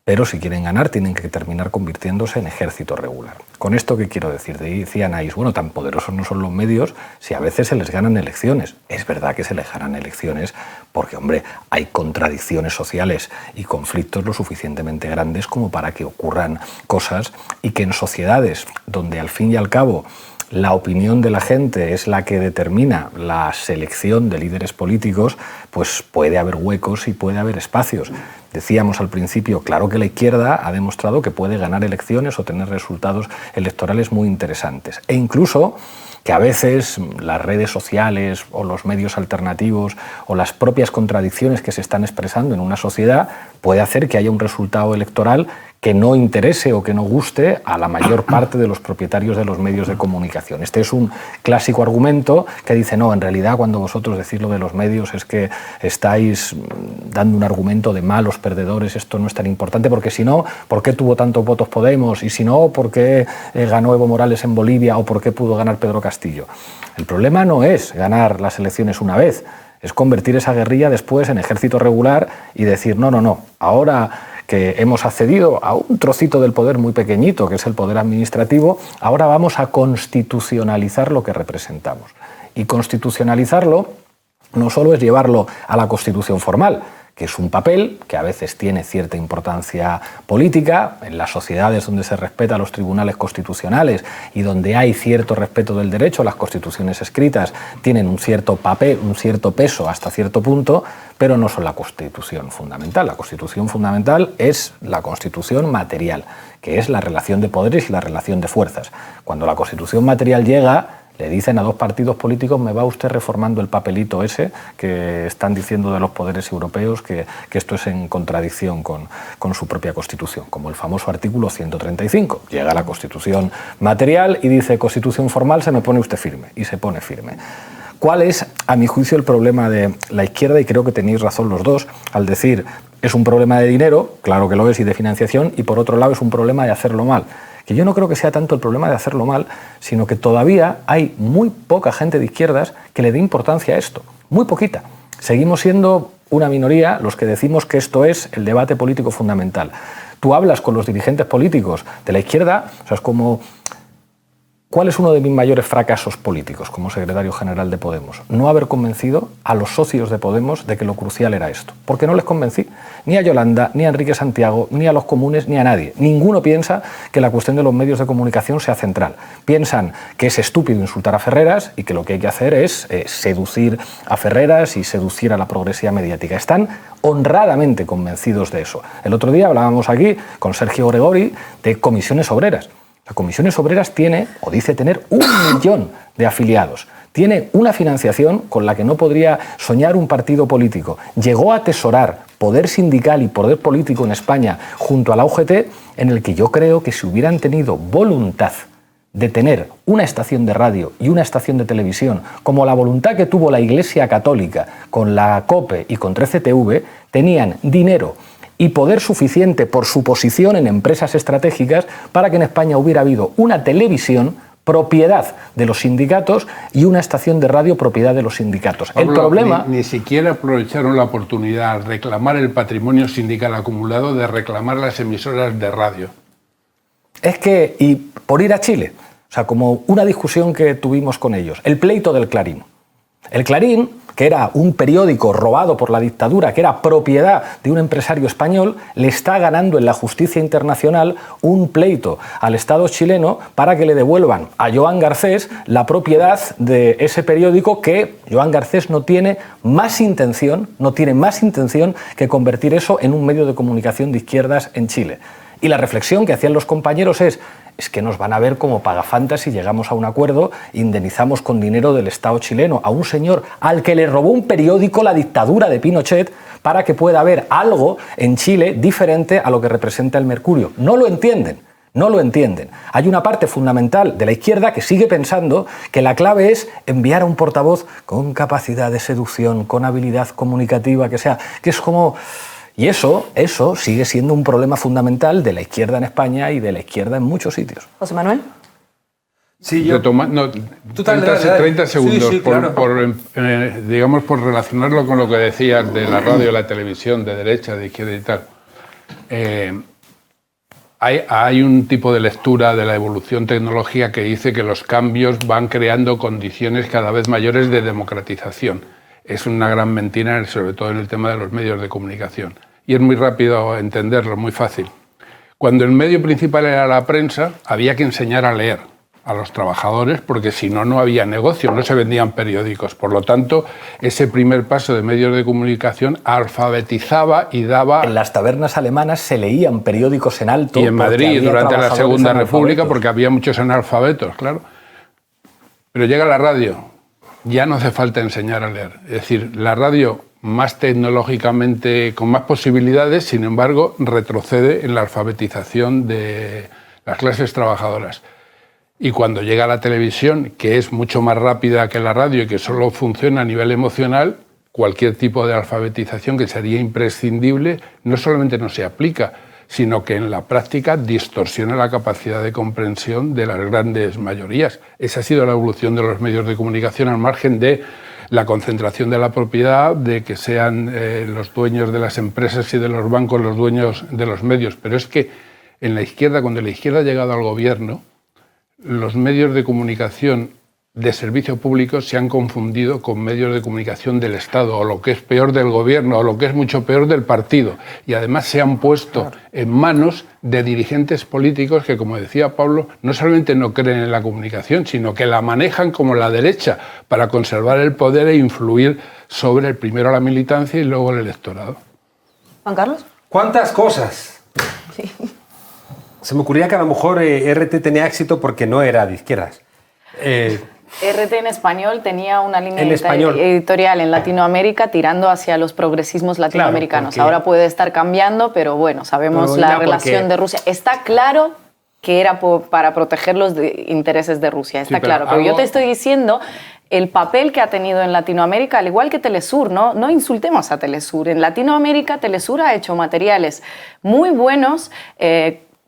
pero si quieren ganar tienen que terminar convirtiéndose en ejército regular. ¿Con esto qué quiero decir? Decía Anaïs, bueno, tan poderosos no son los medios si a veces se les ganan elecciones. Es verdad que se les ganan elecciones porque, hombre, hay contradicciones sociales y conflictos lo suficientemente grandes como para que ocurran cosas y que en sociedades donde al fin y al cabo la opinión de la gente es la que determina la selección de líderes políticos, pues puede haber huecos y puede haber espacios. Decíamos al principio, claro que la izquierda ha demostrado que puede ganar elecciones o tener resultados electorales muy interesantes. E incluso que a veces las redes sociales o los medios alternativos o las propias contradicciones que se están expresando en una sociedad puede hacer que haya un resultado electoral que no interese o que no guste a la mayor parte de los propietarios de los medios de comunicación. Este es un clásico argumento que dice, no, en realidad cuando vosotros decís lo de los medios es que estáis dando un argumento de malos perdedores, esto no es tan importante, porque si no, ¿por qué tuvo tantos votos Podemos? Y si no, ¿por qué ganó Evo Morales en Bolivia o por qué pudo ganar Pedro Castillo? El problema no es ganar las elecciones una vez, es convertir esa guerrilla después en ejército regular y decir, no, ahora que hemos accedido a un trocito del poder muy pequeñito, que es el poder administrativo, ahora vamos a constitucionalizar lo que representamos. Y constitucionalizarlo no solo es llevarlo a la Constitución formal, que es un papel que a veces tiene cierta importancia política. En las sociedades donde se respeta los tribunales constitucionales y donde hay cierto respeto del derecho, las constituciones escritas tienen un cierto papel, un cierto peso hasta cierto punto, pero no son la constitución fundamental. La constitución fundamental es la constitución material, que es la relación de poderes y la relación de fuerzas. Cuando la constitución material llega, le dicen a dos partidos políticos: me va usted reformando el papelito ese que están diciendo de los poderes europeos que esto es en contradicción con su propia Constitución, como el famoso artículo 135. Llega la Constitución material y dice: Constitución formal, se me pone usted firme, y se pone firme. ¿Cuál es, a mi juicio, el problema de la izquierda? Y creo que tenéis razón los dos al decir: es un problema de dinero, claro que lo es, y de financiación, y por otro lado es un problema de hacerlo mal. Que yo no creo que sea tanto el problema de hacerlo mal, sino que todavía hay muy poca gente de izquierdas que le dé importancia a esto. Muy poquita. Seguimos siendo una minoría los que decimos que esto es el debate político fundamental. Tú hablas con los dirigentes políticos de la izquierda, o sea, es como... ¿Cuál es uno de mis mayores fracasos políticos como secretario general de Podemos? No haber convencido a los socios de Podemos de que lo crucial era esto. Porque no les convencí ni a Yolanda, ni a Enrique Santiago, ni a los comunes, ni a nadie. Ninguno piensa que la cuestión de los medios de comunicación sea central. Piensan que es estúpido insultar a Ferreras y que lo que hay que hacer es seducir a Ferreras y seducir a la progresividad mediática. Están honradamente convencidos de eso. El otro día hablábamos aquí con Sergio Gregori de comisiones obreras. La Comisiones Obreras tiene, o dice tener, 1 millón de afiliados. Tiene una financiación con la que no podría soñar un partido político. Llegó a atesorar poder sindical y poder político en España junto a la UGT, en el que yo creo que si hubieran tenido voluntad de tener una estación de radio y una estación de televisión, como la voluntad que tuvo la Iglesia Católica con la COPE y con 13TV, tenían dinero y poder suficiente por su posición en empresas estratégicas para que en España hubiera habido una televisión propiedad de los sindicatos y una estación de radio propiedad de los sindicatos. Pablo, el problema... Ni siquiera aprovecharon la oportunidad al reclamar el patrimonio sindical acumulado de reclamar las emisoras de radio. Es que, y por ir a Chile, o sea, como una discusión que tuvimos con ellos, el pleito del Clarín. El Clarín, que era un periódico robado por la dictadura, que era propiedad de un empresario español, le está ganando en la justicia internacional un pleito al Estado chileno para que le devuelvan a Joan Garcés la propiedad de ese periódico, que Joan Garcés no tiene más intención que convertir eso en un medio de comunicación de izquierdas en Chile. Y la reflexión que hacían los compañeros es que nos van a ver como pagafantas si llegamos a un acuerdo, indemnizamos con dinero del Estado chileno a un señor al que le robó un periódico la dictadura de Pinochet para que pueda haber algo en Chile diferente a lo que representa el Mercurio. No lo entienden. No lo entienden. Hay una parte fundamental de la izquierda que sigue pensando que la clave es enviar a un portavoz con capacidad de seducción, con habilidad comunicativa, que es como... Y eso sigue siendo un problema fundamental de la izquierda en España y de la izquierda en muchos sitios. José Manuel. Sí, yo... 30 segundos, sí, claro. digamos, por relacionarlo con lo que decías de la radio, la televisión, de derecha, de izquierda y tal. Hay un tipo de lectura de la evolución tecnológica que dice que los cambios van creando condiciones cada vez mayores de democratización. Es una gran mentira, sobre todo en el tema de los medios de comunicación. Y es muy rápido entenderlo, muy fácil. Cuando el medio principal era la prensa, había que enseñar a leer a los trabajadores, porque si no, no había negocio, no se vendían periódicos. Por lo tanto, ese primer paso de medios de comunicación alfabetizaba y daba... En las tabernas alemanas se leían periódicos en alto. Y en Madrid, durante la Segunda República, porque había muchos analfabetos, claro. Pero llega la radio, ya no hace falta enseñar a leer. Es decir, la radio, más tecnológicamente, con más posibilidades, sin embargo, retrocede en la alfabetización de las clases trabajadoras. Y cuando llega la televisión, que es mucho más rápida que la radio y que solo funciona a nivel emocional, cualquier tipo de alfabetización que sería imprescindible no solamente no se aplica, sino que en la práctica distorsiona la capacidad de comprensión de las grandes mayorías. Esa ha sido la evolución de los medios de comunicación, al margen de la concentración de la propiedad, de que sean los dueños de las empresas y de los bancos los dueños de los medios. Pero es que en la izquierda, cuando la izquierda ha llegado al gobierno, los medios de comunicación de servicio público se han confundido con medios de comunicación del Estado, o lo que es peor del gobierno, o lo que es mucho peor del partido. Y además se han puesto en manos de dirigentes políticos que, como decía Pablo, no solamente no creen en la comunicación, sino que la manejan como la derecha para conservar el poder e influir sobre primero la militancia y luego el electorado. Juan Carlos. ¿Cuántas cosas? Sí. Se me ocurría que a lo mejor RT tenía éxito porque no era de izquierdas. RT en español tenía una línea En español. editorial en Latinoamérica tirando hacia los progresismos latinoamericanos. porque- Ahora puede estar cambiando, pero bueno, sabemos Pero la ya porque- relación de Rusia. Está claro que era para proteger los intereses de Rusia, está Sí, pero claro. Pero yo algo- te estoy diciendo el papel que ha tenido en Latinoamérica, al igual que Telesur, ¿no? No insultemos a Telesur. En Latinoamérica, Telesur ha hecho materiales muy buenos,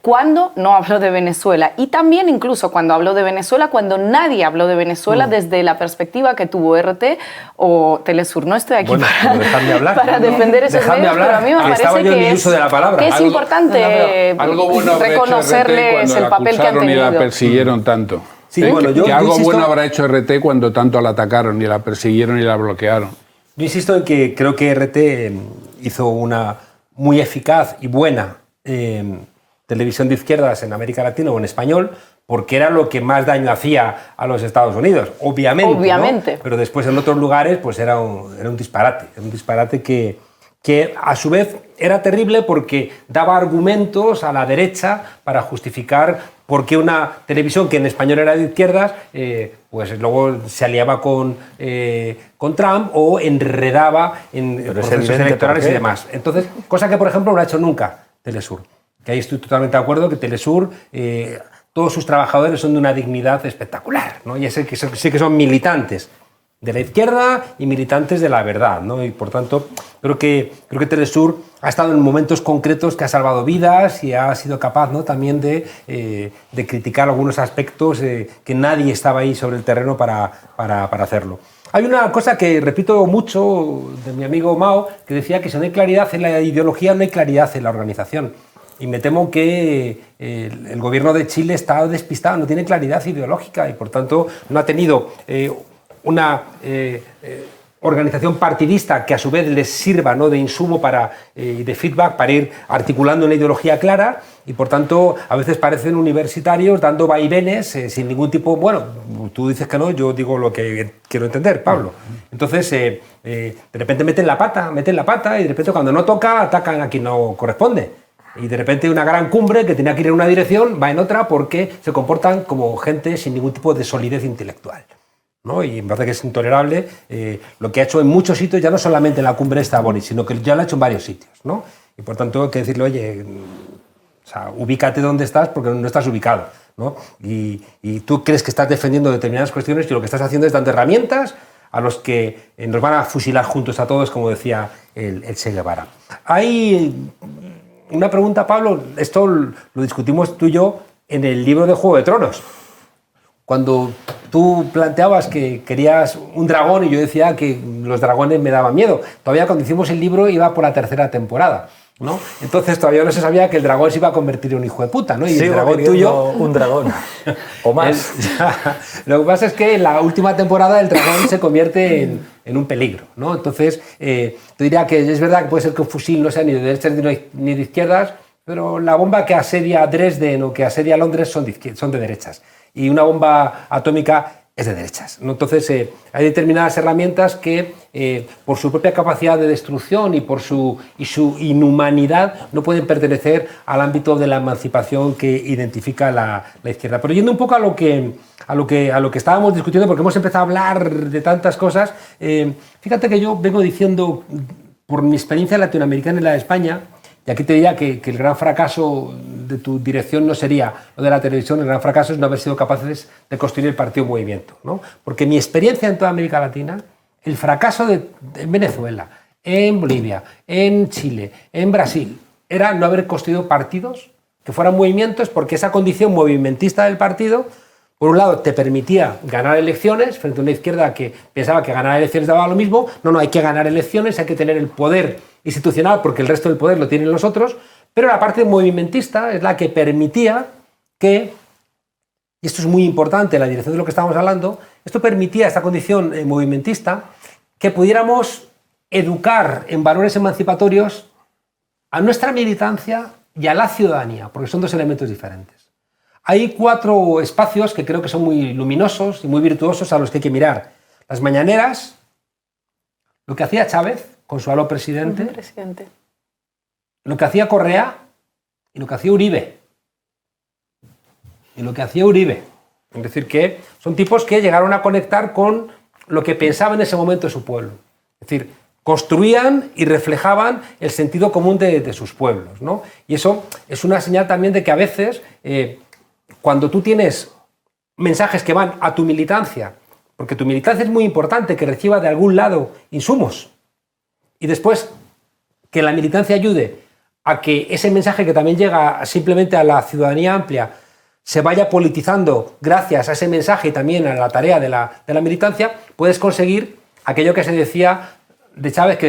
cuando no habló de Venezuela, y también incluso cuando habló de Venezuela, cuando nadie habló de Venezuela desde la perspectiva que tuvo RT o Telesur. No estoy aquí Bueno, para, pero dejadme hablar. para defender esos Dejadme medios, hablar, pero a mí me que estaba parece yo en mi que uso de la palabra. que es Algo- importante Algo bueno habrá hecho RT reconocerles cuando el la papel que han acusaron y la tenido. persiguieron tanto. Sí, bueno, yo que algo insisto- bueno habrá hecho RT cuando tanto la atacaron y la persiguieron y la bloquearon. Yo insisto en que creo que RT hizo una muy eficaz y buena televisión de izquierdas en América Latina o en español, porque era lo que más daño hacía a los Estados Unidos, obviamente. Obviamente. ¿no? Pero después en otros lugares pues era un disparate. Era un disparate que a su vez era terrible porque daba argumentos a la derecha para justificar por qué una televisión que en español era de izquierdas, pues luego se aliaba con Trump o enredaba en Pero es procesos evidente electorales por qué. y demás. Entonces, cosa que, por ejemplo, no ha hecho nunca Telesur. Que ahí estoy totalmente de acuerdo que Telesur, todos sus trabajadores son de una dignidad espectacular, ¿no? Y sé que son militantes de la izquierda y militantes de la verdad, ¿no? Y por tanto, creo que Telesur ha estado en momentos concretos que ha salvado vidas y ha sido capaz, ¿no?, también de criticar algunos aspectos que nadie estaba ahí sobre el terreno para hacerlo. Hay una cosa que repito mucho de mi amigo Mao, que decía que si no hay claridad en la ideología, no hay claridad en la organización. Y me temo que el gobierno de Chile está despistado, no tiene claridad ideológica y por tanto no ha tenido una organización partidista que a su vez les sirva, ¿no?, de insumo y de feedback para ir articulando una ideología clara y por tanto a veces parecen universitarios dando vaivenes sin ningún tipo. Bueno, tú dices que no, yo digo lo que quiero entender, Pablo. Entonces de repente meten la pata y de repente cuando no toca atacan a quien no corresponde. Y de repente una gran cumbre que tenía que ir en una dirección va en otra porque se comportan como gente sin ningún tipo de solidez intelectual, ¿no? Y me parece que es intolerable lo que ha hecho en muchos sitios, ya no solamente en la cumbre esta Boris, sino que ya lo ha hecho en varios sitios, ¿no? Y por tanto hay que decirle, oye, o sea, ubícate donde estás porque no estás ubicado, ¿no? Y tú crees que estás defendiendo determinadas cuestiones y lo que estás haciendo es dando herramientas a los que nos van a fusilar juntos a todos, como decía el Che Guevara. Hay una pregunta, Pablo, esto lo discutimos tú y yo en el libro de Juego de Tronos. Cuando tú planteabas que querías un dragón y yo decía que los dragones me daban miedo. Todavía cuando hicimos el libro iba por la tercera temporada, ¿no? Entonces todavía no se sabía que el dragón se iba a convertir en un hijo de puta, ¿no? Y el dragón tuyo... un dragón. O más. Lo que pasa es que en la última temporada el dragón se convierte en un peligro, ¿no? Entonces, te diría que es verdad que puede ser que un fusil no sea ni de derechas ni de izquierdas, pero la bomba que asedia Dresden o que asedia Londres son de derechas. Y una bomba atómica es de derechas, ¿no? Entonces, hay determinadas herramientas que, por su propia capacidad de destrucción y por su inhumanidad, no pueden pertenecer al ámbito de la emancipación que identifica la izquierda. Pero yendo un poco a lo que estábamos discutiendo, porque hemos empezado a hablar de tantas cosas, fíjate que yo vengo diciendo, por mi experiencia latinoamericana y la de España, y aquí te diría que el gran fracaso de tu dirección no sería lo de la televisión, el gran fracaso es no haber sido capaces de construir el partido movimiento, ¿no? Porque mi experiencia en toda América Latina, el fracaso en Venezuela, en Bolivia, en Chile, en Brasil, era no haber construido partidos que fueran movimientos, porque esa condición movimentista del partido, por un lado, te permitía ganar elecciones frente a una izquierda que pensaba que ganar elecciones daba lo mismo. No, hay que ganar elecciones, hay que tener el poder institucional porque el resto del poder lo tienen los otros, pero la parte movimentista es la que permitía que, y esto es muy importante en la dirección de lo que estamos hablando, Esto permitía, esta condición movimentista, que pudiéramos educar en valores emancipatorios a nuestra militancia y a la ciudadanía, porque son dos elementos diferentes. Hay 4 espacios que creo que son muy luminosos y muy virtuosos a los que hay que mirar. Las mañaneras, lo que hacía Chávez con su aló presidente, lo que hacía Correa y lo que hacía Uribe. Es decir, que son tipos que llegaron a conectar con lo que pensaba en ese momento su pueblo. Es decir, construían y reflejaban el sentido común de sus pueblos, ¿no? Y eso es una señal también de que a veces, cuando tú tienes mensajes que van a tu militancia, porque tu militancia es muy importante, que reciba de algún lado insumos, y después que la militancia ayude a que ese mensaje que también llega simplemente a la ciudadanía amplia se vaya politizando gracias a ese mensaje y también a la tarea de la militancia, puedes conseguir aquello que se decía de Chávez, que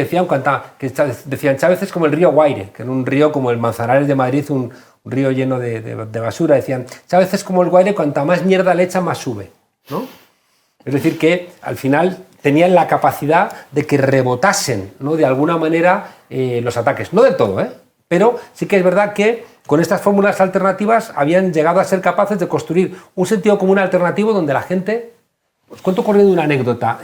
decían Chávez es como el río Guaire, que era un río como el Manzanares de Madrid, un río lleno de basura. Decían, Chávez es como el Guaire, cuanta más mierda le echa, más sube, ¿no? Es decir, que al final tenían la capacidad de que rebotasen, ¿no?, de alguna manera los ataques. No del todo, pero sí que es verdad que con estas fórmulas alternativas habían llegado a ser capaces de construir un sentido común alternativo donde la gente... Os cuento corriendo una anécdota.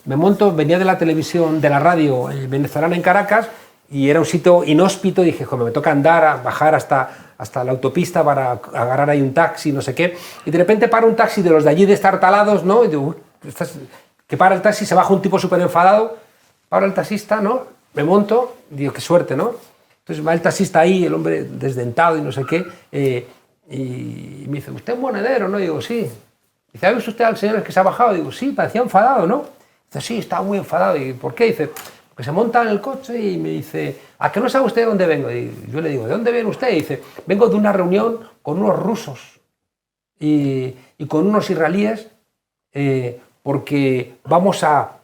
Venía de la televisión, de la radio venezolana en Caracas, y era un sitio inhóspito, y dije, joder, me toca bajar hasta la autopista para agarrar ahí un taxi, no sé qué, y de repente para un taxi de los de allí destartalados, ¿no? Y digo, que para el taxi, se baja un tipo súper enfadado, para el taxista, ¿no? Me monto, digo, qué suerte, ¿no? Entonces va el taxista ahí, el hombre desdentado y no sé qué, y me dice, ¿usted es monedero, no? Y digo, sí. Dice, ¿ha visto usted al señor que se ha bajado? Digo, sí, parecía enfadado, ¿no? Dice, sí, estaba muy enfadado. ¿Y por qué? Dice, que se monta en el coche y me dice, ¿a qué no sabe usted de dónde vengo? Y yo le digo, ¿de dónde viene usted? Y dice, vengo de una reunión con unos rusos y con unos israelíes porque vamos a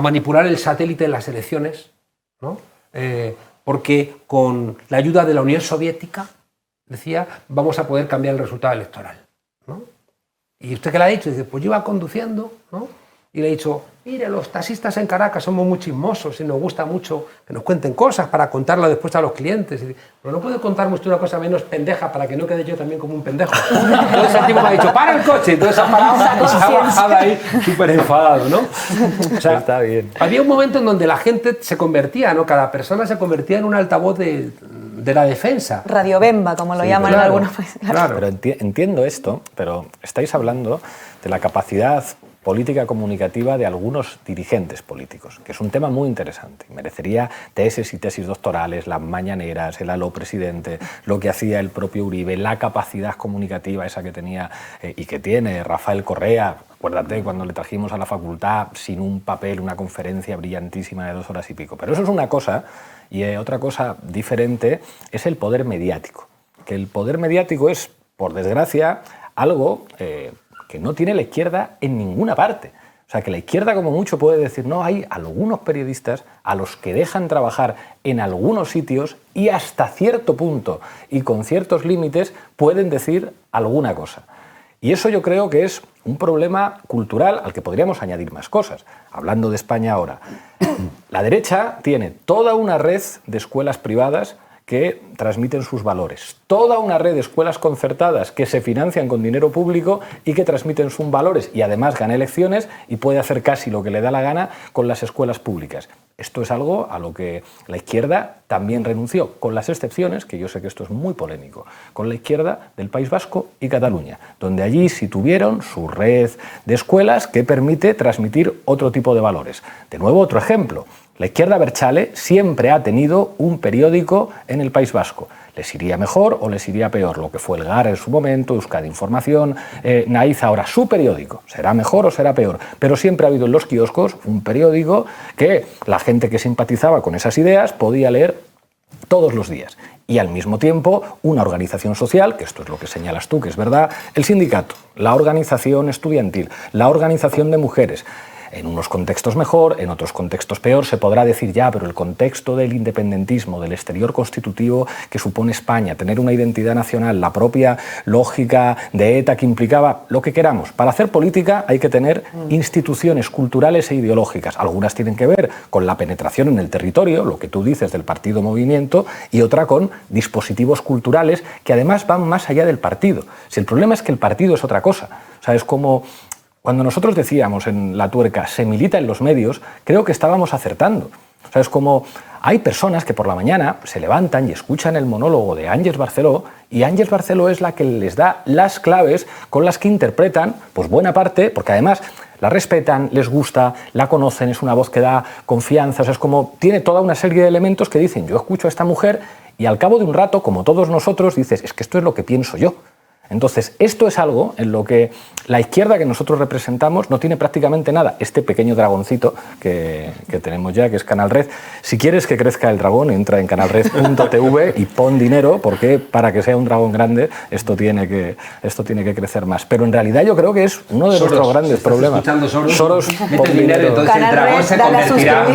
manipular el satélite de las elecciones, ¿no? Porque con la ayuda de la Unión Soviética, decía, vamos a poder cambiar el resultado electoral, ¿no? ¿Y usted qué le ha dicho? Dice, pues yo iba conduciendo, ¿no? Y le he dicho, mire, los taxistas en Caracas somos muy chismosos y nos gusta mucho que nos cuenten cosas para contarlas después a los clientes. Y dice, pero no puede contarme usted una cosa menos pendeja para que no quede yo también como un pendejo. Entonces el tipo me ha dicho, para el coche. Entonces ha parado y se ha bajado ahí súper enfadado, ¿no? O sea, está bien. Había un momento en donde la gente se convertía, ¿no? Cada persona se convertía en un altavoz de la defensa. Radio Bemba, como lo llaman en algunos países. Claro. Pero entiendo esto, pero estáis hablando de la capacidad política comunicativa de algunos dirigentes políticos, que es un tema muy interesante. Merecería tesis y tesis doctorales, las mañaneras, el aló presidente, lo que hacía el propio Uribe, la capacidad comunicativa esa que tenía y que tiene Rafael Correa. Acuérdate cuando le trajimos a la facultad sin un papel, una conferencia brillantísima de 2 horas y pico. Pero eso es una cosa, y otra cosa diferente es el poder mediático. Que el poder mediático es, por desgracia, algo que no tiene la izquierda en ninguna parte. O sea, que la izquierda como mucho puede decir, no, hay algunos periodistas a los que dejan trabajar en algunos sitios y hasta cierto punto y con ciertos límites pueden decir alguna cosa. Y eso yo creo que es un problema cultural al que podríamos añadir más cosas. Hablando de España ahora, la derecha tiene toda una red de escuelas privadas que transmiten sus valores. Toda una red de escuelas concertadas que se financian con dinero público y que transmiten sus valores y además gana elecciones y puede hacer casi lo que le da la gana con las escuelas públicas. Esto es algo a lo que la izquierda también renunció, con las excepciones, que yo sé que esto es muy polémico, con la izquierda del País Vasco y Cataluña, donde allí sí tuvieron su red de escuelas que permite transmitir otro tipo de valores. De nuevo, otro ejemplo. La izquierda abertzale siempre ha tenido un periódico en el País Vasco. Les iría mejor o les iría peor, lo que fue el Gara en su momento, Euskadi Información, Naiz ahora, su periódico. Será mejor o será peor, pero siempre ha habido en los kioscos un periódico que la gente que simpatizaba con esas ideas podía leer todos los días. Y al mismo tiempo una organización social, que esto es lo que señalas tú, que es verdad, el sindicato, la organización estudiantil, la organización de mujeres, En unos contextos mejor, en otros contextos peor. Se podrá decir ya, pero el contexto del independentismo, del exterior constitutivo que supone España, tener una identidad nacional, la propia lógica de ETA que implicaba lo que queramos. Para hacer política hay que tener instituciones culturales e ideológicas. Algunas tienen que ver con la penetración en el territorio, lo que tú dices del partido movimiento, y otra con dispositivos culturales que además van más allá del partido. Si el problema es que el partido es otra cosa. O sea, es como cuando nosotros decíamos en La Tuerca, se milita en los medios, creo que estábamos acertando. O sea, es como hay personas que por la mañana se levantan y escuchan el monólogo de Ángels Barceló, y Ángels Barceló es la que les da las claves con las que interpretan, pues buena parte, porque además la respetan, les gusta, la conocen, es una voz que da confianza. O sea, es como tiene toda una serie de elementos que dicen, yo escucho a esta mujer, y al cabo de un rato, como todos nosotros, dices, es que esto es lo que pienso yo. Entonces, esto es algo en lo que la izquierda que nosotros representamos no tiene prácticamente nada. Este pequeño dragoncito que tenemos ya, que es Canal Red. Si quieres que crezca el dragón, entra en canalred.tv y pon dinero, porque para que sea un dragón grande esto tiene que crecer más. Pero en realidad yo creo que es uno de nuestros grandes problemas. Soros, pon dinero. Entonces el dragón se convertirá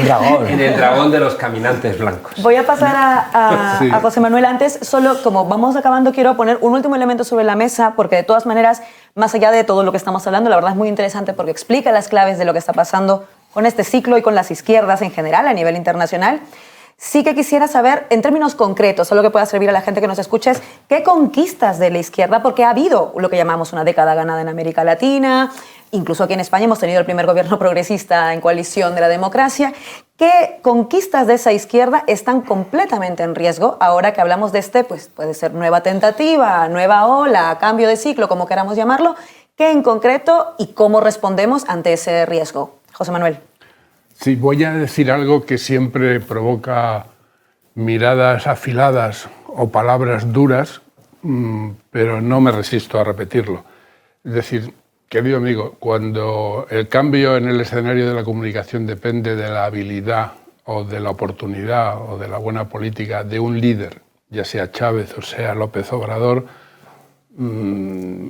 en el dragón de los caminantes blancos. Voy a pasar a José Manuel. Antes, solo como vamos acabando, quiero poner un último elemento sobre la mesa, porque de todas maneras, más allá de todo lo que estamos hablando, la verdad es muy interesante porque explica las claves de lo que está pasando con este ciclo y con las izquierdas en general a nivel internacional. Sí que quisiera saber, en términos concretos, algo que pueda servir a la gente que nos escuche, es qué conquistas de la izquierda, porque ha habido lo que llamamos una década ganada en América Latina, incluso aquí en España hemos tenido el primer gobierno progresista en coalición de la democracia. ¿Qué conquistas de esa izquierda están completamente en riesgo ahora que hablamos de pues puede ser nueva tentativa, nueva ola, cambio de ciclo, como queramos llamarlo? ¿Qué en concreto y cómo respondemos ante ese riesgo? José Manuel. Sí, voy a decir algo que siempre provoca miradas afiladas o palabras duras, pero no me resisto a repetirlo. Es decir, querido amigo, cuando el cambio en el escenario de la comunicación depende de la habilidad o de la oportunidad o de la buena política de un líder, ya sea Chávez o sea López Obrador,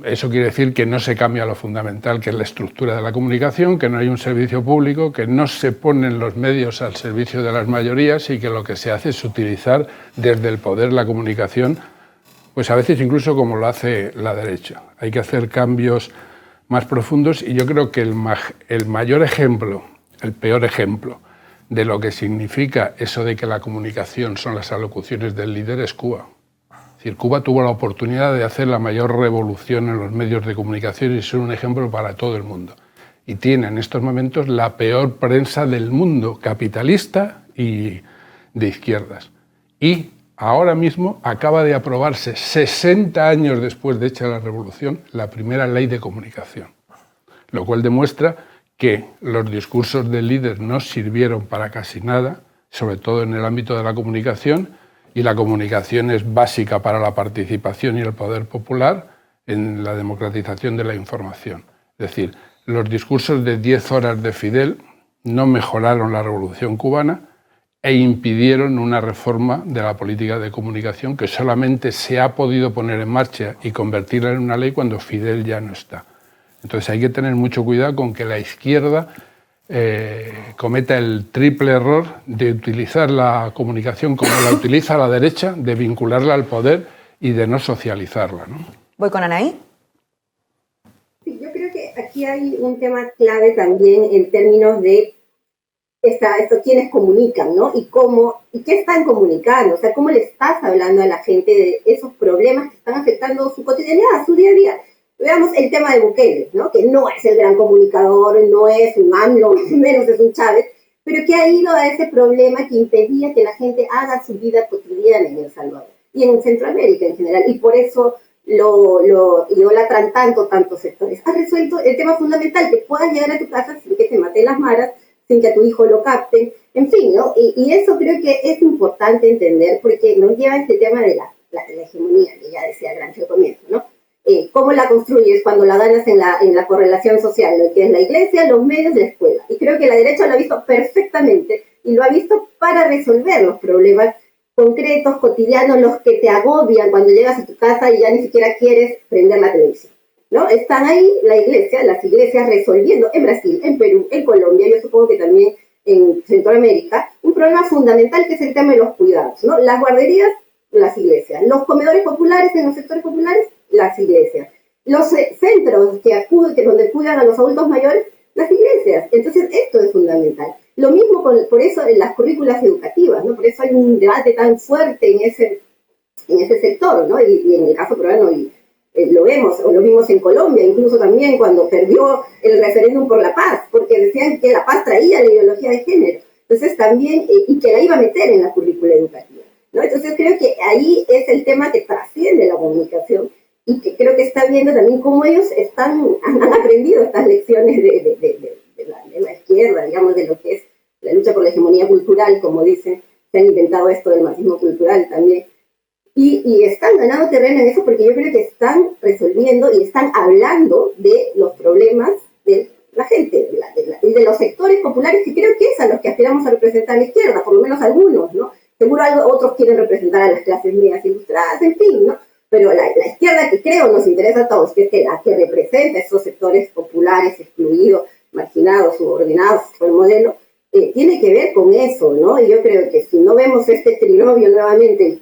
eso quiere decir que no se cambia lo fundamental, que es la estructura de la comunicación, que no hay un servicio público, que no se ponen los medios al servicio de las mayorías y que lo que se hace es utilizar desde el poder la comunicación, pues a veces incluso como lo hace la derecha. Hay que hacer cambios más profundos y yo creo que el mayor ejemplo, el peor ejemplo de lo que significa eso de que la comunicación son las alocuciones del líder es Cuba. Es decir, Cuba tuvo la oportunidad de hacer la mayor revolución en los medios de comunicación y ser un ejemplo para todo el mundo. Y tiene en estos momentos la peor prensa del mundo, capitalista y de izquierdas. Y ahora mismo acaba de aprobarse, 60 años después de hecha la revolución, la primera ley de comunicación. Lo cual demuestra que los discursos del líder no sirvieron para casi nada, sobre todo en el ámbito de la comunicación, y la comunicación es básica para la participación y el poder popular en la democratización de la información. Es decir, los discursos de 10 horas de Fidel no mejoraron la revolución cubana e impidieron una reforma de la política de comunicación que solamente se ha podido poner en marcha y convertirla en una ley cuando Fidel ya no está. Entonces hay que tener mucho cuidado con que la izquierda cometa el triple error de utilizar la comunicación como la utiliza la derecha, de vincularla al poder y de no socializarla, ¿no? Voy con Anaí. Sí, yo creo que aquí hay un tema clave también en términos de quiénes comunican, ¿no? Y qué están comunicando, o sea, cómo le estás hablando a la gente de esos problemas que están afectando su cotidianidad, su día a día. Veamos el tema de Bukele, ¿no? Que no es el gran comunicador, no es un AMLO, menos es un Chávez, pero que ha ido a ese problema que impedía que la gente haga su vida cotidiana en El Salvador y en Centroamérica en general, y por eso lo idolatran tantos sectores. Ha resuelto el tema fundamental, que puedas llegar a tu casa sin que te maten las maras, sin que a tu hijo lo capten, en fin, ¿no? Y eso creo que es importante entender, porque nos lleva a este tema de la hegemonía, que ya decía Gramsci al comienzo, ¿no? ¿Cómo la construyes cuando la ganas en la correlación social, lo que es la iglesia, los medios, la escuela? Y creo que la derecha lo ha visto perfectamente y lo ha visto para resolver los problemas concretos, cotidianos, los que te agobian cuando llegas a tu casa y ya ni siquiera quieres prender la televisión, ¿no? ¿no? Están ahí las iglesias resolviendo en Brasil, en Perú, en Colombia, yo supongo que también en Centroamérica, un problema fundamental que es el tema de los cuidados, ¿no? Las guarderías, las iglesias. Los comedores populares en los sectores populares, las iglesias. Los centros que donde cuidan a los adultos mayores, las iglesias. Entonces, esto es fundamental. Lo mismo por eso en las currículas educativas, ¿no? Por eso hay un debate tan fuerte en ese sector, ¿no? Y en el caso peruano lo vimos en Colombia, incluso también cuando perdió el referéndum por la paz, porque decían que la paz traía la ideología de género. Entonces también, y que la iba a meter en la currícula educativa, ¿no? Entonces creo que ahí es el tema que trasciende la comunicación y que creo que está viendo también cómo ellos han aprendido estas lecciones de la izquierda, digamos, de lo que es la lucha por la hegemonía cultural, como dicen, se han inventado esto del marxismo cultural también. Y están ganando terreno en eso porque yo creo que están resolviendo y están hablando de los problemas de la gente y de los sectores populares, que creo que es a los que aspiramos a representar a la izquierda, por lo menos algunos, ¿no? Seguro otros quieren representar a las clases medias ilustradas, en fin, ¿no? Pero la izquierda que creo nos interesa a todos, que es la que representa esos sectores populares, excluidos, marginados, subordinados, por el modelo, tiene que ver con eso, ¿no? Y yo creo que si no vemos este trinomio nuevamente,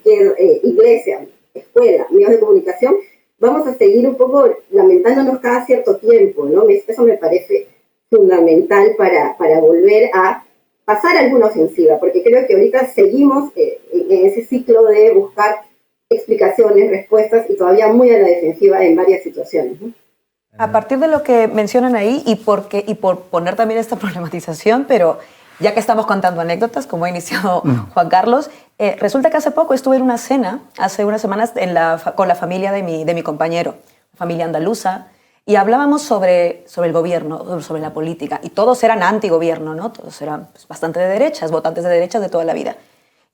iglesia, escuela, medios de comunicación, vamos a seguir un poco lamentándonos cada cierto tiempo, ¿no? Eso me parece fundamental para volver a pasar alguna ofensiva, porque creo que ahorita seguimos en ese ciclo de buscar explicaciones, respuestas, y todavía muy a la defensiva en varias situaciones, ¿no? A partir de lo que mencionan ahí y por poner también esta problematización, pero ya que estamos contando anécdotas, como ha iniciado Juan Carlos, resulta que hace poco estuve en una cena, hace unas semanas, con la familia de mi compañero, familia andaluza, y hablábamos sobre el gobierno, sobre la política, y todos eran antigobierno, ¿no? Todos eran bastante de derechas, votantes de derechas de toda la vida.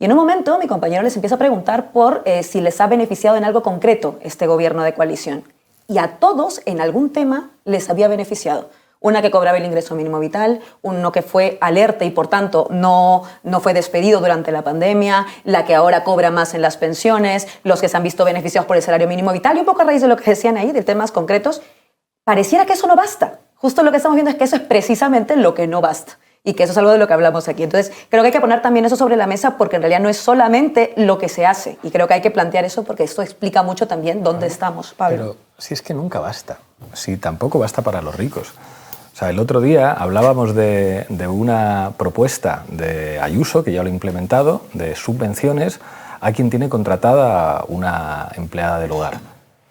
Y en un momento mi compañero les empieza a preguntar por si les ha beneficiado en algo concreto este gobierno de coalición. Y a todos, en algún tema, les había beneficiado. Una que cobraba el ingreso mínimo vital, uno que fue alerta y por tanto no fue despedido durante la pandemia, la que ahora cobra más en las pensiones, los que se han visto beneficiados por el salario mínimo vital, y un poco a raíz de lo que decían ahí, de temas concretos, pareciera que eso no basta. Justo lo que estamos viendo es que eso es precisamente lo que no basta. Y que eso es algo de lo que hablamos aquí. Entonces, creo que hay que poner también eso sobre la mesa porque en realidad no es solamente lo que se hace. Y creo que hay que plantear eso porque esto explica mucho también dónde estamos, Pablo. Pero si es que nunca basta. Si tampoco basta para los ricos. O sea, el otro día hablábamos de una propuesta de Ayuso, que ya lo ha implementado, de subvenciones a quien tiene contratada una empleada del hogar.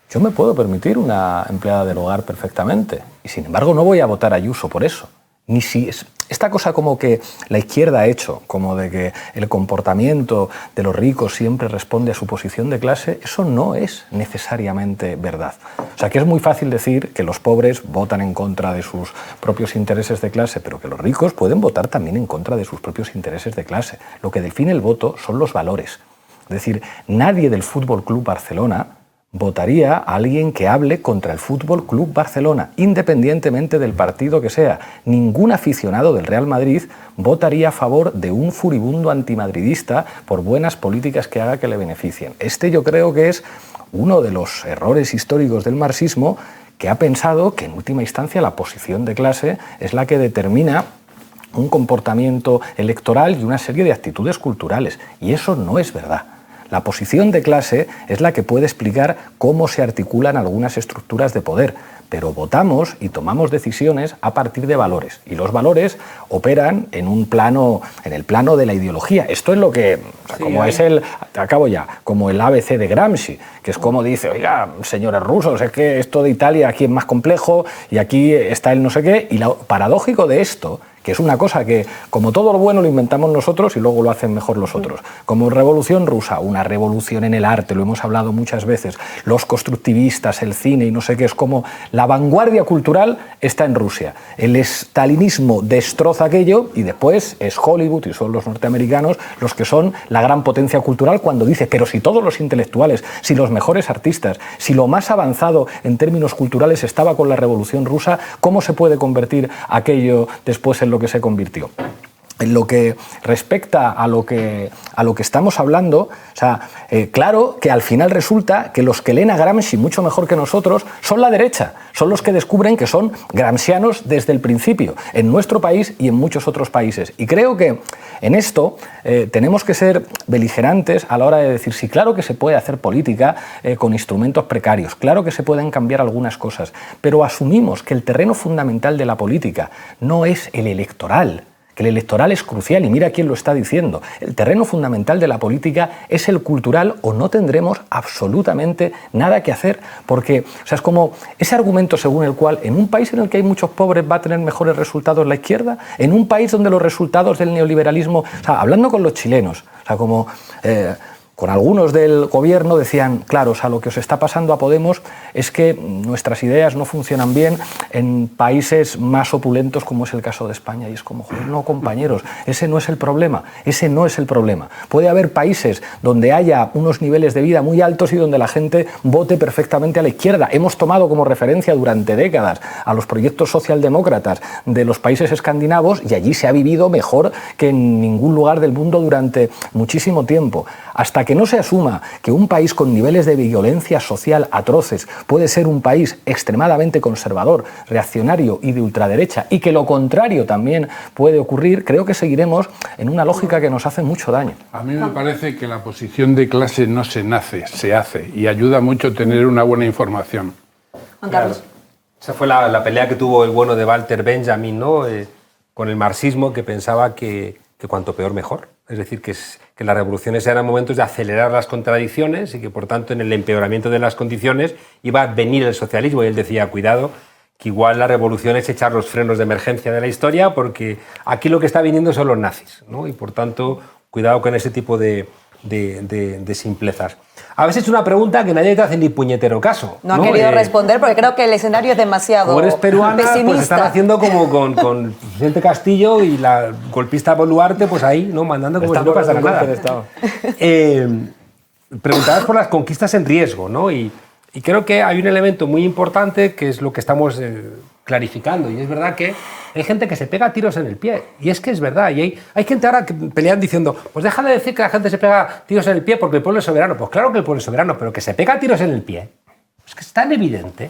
Yo me puedo permitir una empleada del hogar perfectamente. Y sin embargo no voy a votar a Ayuso por eso. Ni si es esta cosa como que la izquierda ha hecho, como de que el comportamiento de los ricos siempre responde a su posición de clase, eso no es necesariamente verdad. O sea, que es muy fácil decir que los pobres votan en contra de sus propios intereses de clase, pero que los ricos pueden votar también en contra de sus propios intereses de clase. Lo que define el voto son los valores. Es decir, nadie del Fútbol Club Barcelona votaría a alguien que hable contra el Fútbol Club Barcelona, independientemente del partido que sea. Ningún aficionado del Real Madrid votaría a favor de un furibundo antimadridista por buenas políticas que haga que le beneficien. Este yo creo que es uno de los errores históricos del marxismo, que ha pensado que en última instancia la posición de clase es la que determina un comportamiento electoral y una serie de actitudes culturales. Y eso no es verdad. La posición de clase es la que puede explicar cómo se articulan algunas estructuras de poder, pero votamos y tomamos decisiones a partir de valores, y los valores operan en el plano de la ideología. Esto es lo que, como es como el ABC de Gramsci, que es como dice, oiga, señores rusos, es que esto de Italia aquí es más complejo y aquí está el no sé qué, y lo paradójico de esto, que es una cosa que, como todo lo bueno, lo inventamos nosotros y luego lo hacen mejor los otros. Como Revolución Rusa, una revolución en el arte, lo hemos hablado muchas veces, los constructivistas, el cine y no sé qué, es como la vanguardia cultural está en Rusia. El estalinismo destroza aquello y después es Hollywood y son los norteamericanos los que son la gran potencia cultural, cuando dice, pero si todos los intelectuales, si los mejores artistas, si lo más avanzado en términos culturales estaba con la Revolución Rusa, ¿cómo se puede convertir aquello después en lo que se convirtió? en lo que respecta a lo que estamos hablando, o sea, claro que al final resulta que los que leen a Gramsci mucho mejor que nosotros son la derecha, son los que descubren que son gramscianos desde el principio, en nuestro país y en muchos otros países. Y creo que en esto tenemos que ser beligerantes a la hora de decir, sí, claro que se puede hacer política con instrumentos precarios, claro que se pueden cambiar algunas cosas, pero asumimos que el terreno fundamental de la política no es el electoral, que el electoral es crucial, y mira quién lo está diciendo. El terreno fundamental de la política es el cultural, o no tendremos absolutamente nada que hacer, porque o sea, es como ese argumento según el cual en un país en el que hay muchos pobres va a tener mejores resultados la izquierda, en un país donde los resultados del neoliberalismo, o sea, hablando con los chilenos, o sea, como con algunos del gobierno decían, claro, o sea, lo que os está pasando a Podemos es que nuestras ideas no funcionan bien en países más opulentos como es el caso de España. Y es como, joder, no, compañeros, ese no es el problema, ese no es el problema. Puede haber países donde haya unos niveles de vida muy altos y donde la gente vote perfectamente a la izquierda. Hemos tomado como referencia durante décadas a los proyectos socialdemócratas de los países escandinavos y allí se ha vivido mejor que en ningún lugar del mundo durante muchísimo tiempo. Hasta que no se asuma que un país con niveles de violencia social atroces puede ser un país extremadamente conservador, reaccionario y de ultraderecha, y que lo contrario también puede ocurrir, creo que seguiremos en una lógica que nos hace mucho daño. A mí me parece que la posición de clase no se nace, se hace, y ayuda mucho tener una buena información. Juan Carlos. Esa fue la pelea que tuvo el bueno de Walter Benjamin, ¿no? Con el marxismo, que pensaba que cuanto peor mejor. Es decir, que las revoluciones eran momentos de acelerar las contradicciones y que, por tanto, en el empeoramiento de las condiciones iba a venir el socialismo. Y él decía, cuidado, que igual la revolución es echar los frenos de emergencia de la historia, porque aquí lo que está viniendo son los nazis, ¿no? Y, por tanto, cuidado con ese tipo de simplezas. Habéis hecho una pregunta que nadie te hace ni puñetero caso. No ha querido responder porque creo que el escenario es demasiado como eres peruana, pesimista. Pues están haciendo como con Vicente Castillo y la golpista Boluarte, pues ahí, ¿no? Mandando como si no pasara nada. Preguntabas por las conquistas en riesgo, ¿no? Y creo que hay un elemento muy importante que es lo que estamos clarificando, y es verdad que hay gente que se pega tiros en el pie, y es que es verdad, y hay gente ahora que pelean diciendo, pues deja de decir que la gente se pega tiros en el pie porque el pueblo es soberano. Pues claro que el pueblo es soberano, pero que se pega tiros en el pie, es que es tan evidente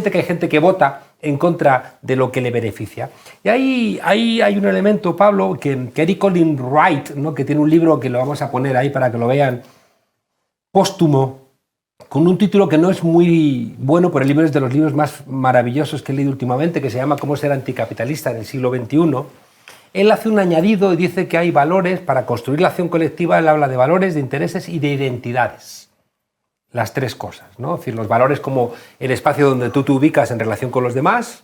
que hay gente que vota en contra de lo que le beneficia. Y ahí hay un elemento, Pablo, que Eric Olin Wright, ¿no? Que tiene un libro que lo vamos a poner ahí para que lo vean, póstumo, con un título que no es muy bueno, pero el libro es de los libros más maravillosos que he leído últimamente, que se llama Cómo ser anticapitalista en el siglo XXI. Él hace un añadido y dice que hay valores, para construir la acción colectiva, él habla de valores, de intereses y de identidades. Las tres cosas, ¿no? Es decir, los valores como el espacio donde tú te ubicas en relación con los demás,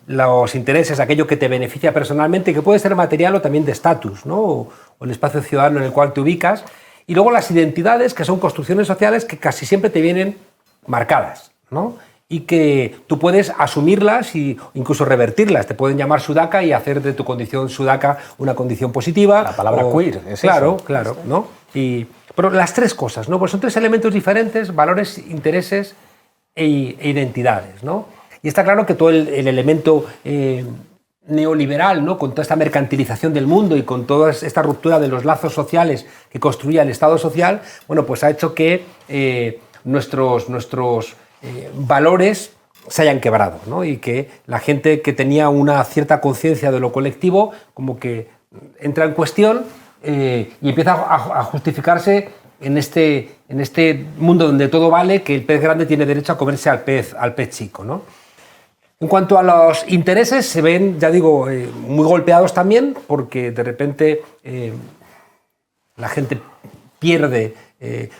los intereses, aquello que te beneficia personalmente, que puede ser material o también de estatus, ¿no? O el espacio ciudadano en el cual te ubicas. Y luego las identidades, que son construcciones sociales que casi siempre te vienen marcadas, ¿no? Y que tú puedes asumirlas e incluso revertirlas. Te pueden llamar sudaca y hacer de tu condición sudaca una condición positiva. La palabra queer es claro, eso. Claro, ¿no? Pero las tres cosas, ¿no? Pues son tres elementos diferentes: valores, intereses e identidades, ¿no? Y está claro que todo el elemento neoliberal, ¿no? Con toda esta mercantilización del mundo y con toda esta ruptura de los lazos sociales que construía el Estado social, bueno, pues ha hecho que nuestros valores se hayan quebrado, ¿no? Y que la gente que tenía una cierta conciencia de lo colectivo como que entra en cuestión y empieza a justificarse en este mundo donde todo vale, que el pez grande tiene derecho a comerse al pez chico, ¿no? En cuanto a los intereses, se ven, ya digo, muy golpeados también, porque de repente la gente pierde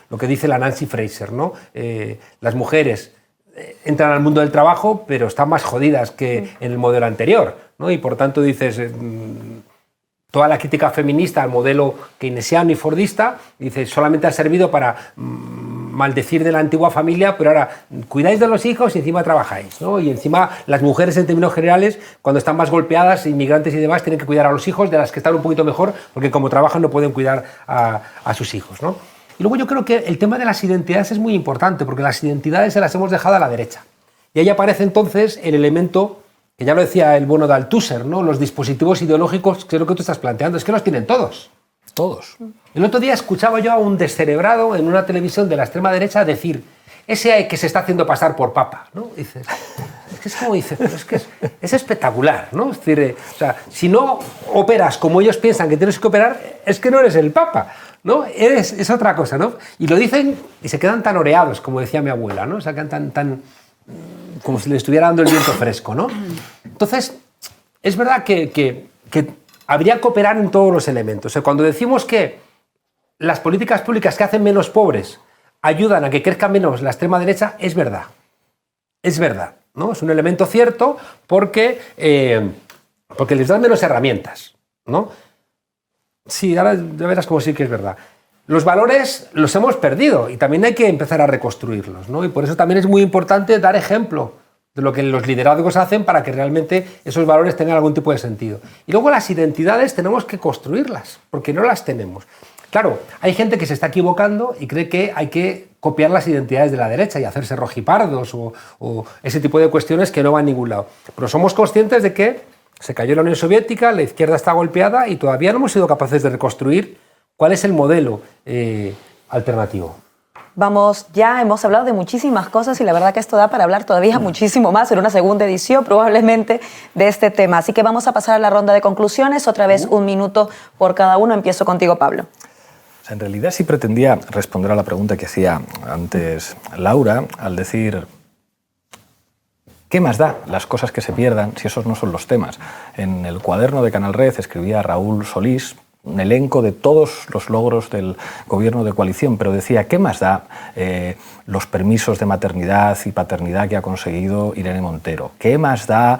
lo que dice la Nancy Fraser, ¿no? Las mujeres entran al mundo del trabajo, pero están más jodidas que en el modelo anterior, ¿no? Y por tanto dices, toda la crítica feminista al modelo keynesiano y fordista, dice, solamente ha servido para maldecir de la antigua familia, pero ahora cuidáis de los hijos y encima trabajáis, ¿no? Y encima las mujeres, en términos generales, cuando están más golpeadas, inmigrantes y demás, tienen que cuidar a los hijos de las que están un poquito mejor, porque como trabajan no pueden cuidar a sus hijos, ¿no? Y luego yo creo que el tema de las identidades es muy importante, porque las identidades se las hemos dejado a la derecha. Y ahí aparece entonces el elemento que ya lo decía el bueno de Althusser, ¿no? Los dispositivos ideológicos, que es lo que tú estás planteando, es que los tienen todos. Todos. El otro día escuchaba yo a un descerebrado en una televisión de la extrema derecha decir, ese que se está haciendo pasar por papa, ¿no? Dices, es como dices, pero es que es espectacular, ¿no? Es decir, o sea, si no operas como ellos piensan que tienes que operar, es que no eres el papa, ¿no? Es otra cosa, ¿no? Y lo dicen y se quedan tan oreados, como decía mi abuela, ¿no? Se quedan tan como si le estuviera dando el viento fresco, ¿no? Entonces, es verdad que habría que operar en todos los elementos. O sea, cuando decimos que las políticas públicas que hacen menos pobres ayudan a que crezca menos la extrema derecha, es verdad. Es verdad, ¿no? Es un elemento cierto porque les dan menos herramientas, ¿no? Sí, ahora ya verás cómo sí que es verdad. Los valores los hemos perdido y también hay que empezar a reconstruirlos, ¿no? Y por eso también es muy importante dar ejemplo de lo que los liderazgos hacen para que realmente esos valores tengan algún tipo de sentido. Y luego las identidades tenemos que construirlas, porque no las tenemos. Claro, hay gente que se está equivocando y cree que hay que copiar las identidades de la derecha y hacerse rojipardos o ese tipo de cuestiones que no van a ningún lado. Pero somos conscientes de que se cayó la Unión Soviética, la izquierda está golpeada y todavía no hemos sido capaces de reconstruir cuál es el modelo alternativo. Vamos, ya hemos hablado de muchísimas cosas y la verdad que esto da para hablar todavía muchísimo más en una segunda edición probablemente de este tema. Así que vamos a pasar a la ronda de conclusiones. Otra vez 1 minuto por cada uno. Empiezo contigo, Pablo. O sea, en realidad sí pretendía responder a la pregunta que hacía antes Laura al decir, ¿qué más da las cosas que se pierdan si esos no son los temas? En el cuaderno de Canal Red escribía Raúl Solís un elenco de todos los logros del gobierno de coalición, pero decía, ¿qué más da los permisos de maternidad y paternidad que ha conseguido Irene Montero? ¿Qué más da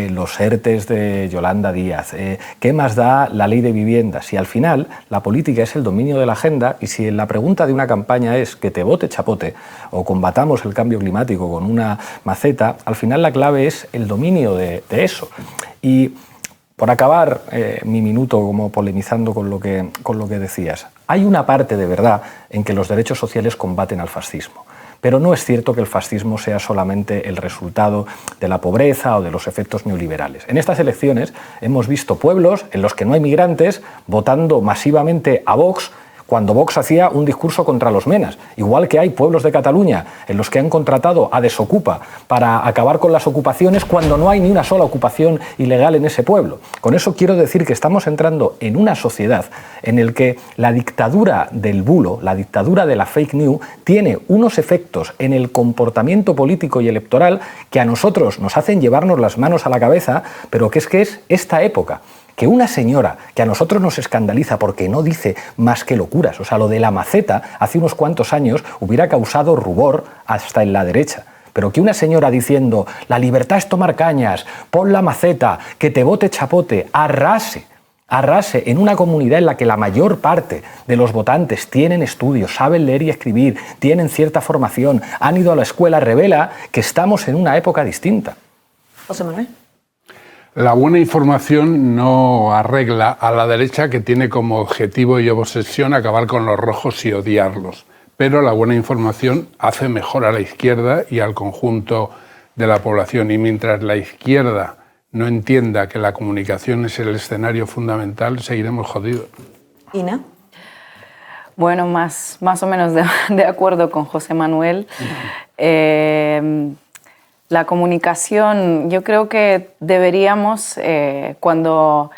los ERTEs de Yolanda Díaz? ¿Qué más da la ley de vivienda? Si al final la política es el dominio de la agenda y si la pregunta de una campaña es que te vote chapote o combatamos el cambio climático con una maceta, al final la clave es el dominio de eso. Y por acabar mi minuto como polemizando con lo que decías, hay una parte de verdad en que los derechos sociales combaten al fascismo. Pero no es cierto que el fascismo sea solamente el resultado de la pobreza o de los efectos neoliberales. En estas elecciones hemos visto pueblos en los que no hay migrantes votando masivamente a Vox cuando Vox hacía un discurso contra los menas. Igual que hay pueblos de Cataluña en los que han contratado a Desocupa para acabar con las ocupaciones cuando no hay ni una sola ocupación ilegal en ese pueblo. Con eso quiero decir que estamos entrando en una sociedad en la que la dictadura del bulo, la dictadura de la fake news, tiene unos efectos en el comportamiento político y electoral que a nosotros nos hacen llevarnos las manos a la cabeza, pero que es esta época. Que una señora que a nosotros nos escandaliza porque no dice más que locuras, o sea, lo de la maceta hace unos cuantos años hubiera causado rubor hasta en la derecha. Pero que una señora diciendo la libertad es tomar cañas, pon la maceta, que te vote chapote, arrase en una comunidad en la que la mayor parte de los votantes tienen estudios, saben leer y escribir, tienen cierta formación, han ido a la escuela, revela que estamos en una época distinta. José Manuel. La buena información no arregla a la derecha, que tiene como objetivo y obsesión acabar con los rojos y odiarlos. Pero la buena información hace mejor a la izquierda y al conjunto de la población. Y mientras la izquierda no entienda que la comunicación es el escenario fundamental, seguiremos jodidos. Ina. Bueno, más o menos de acuerdo con José Manuel. La comunicación, yo creo que deberíamos, cuando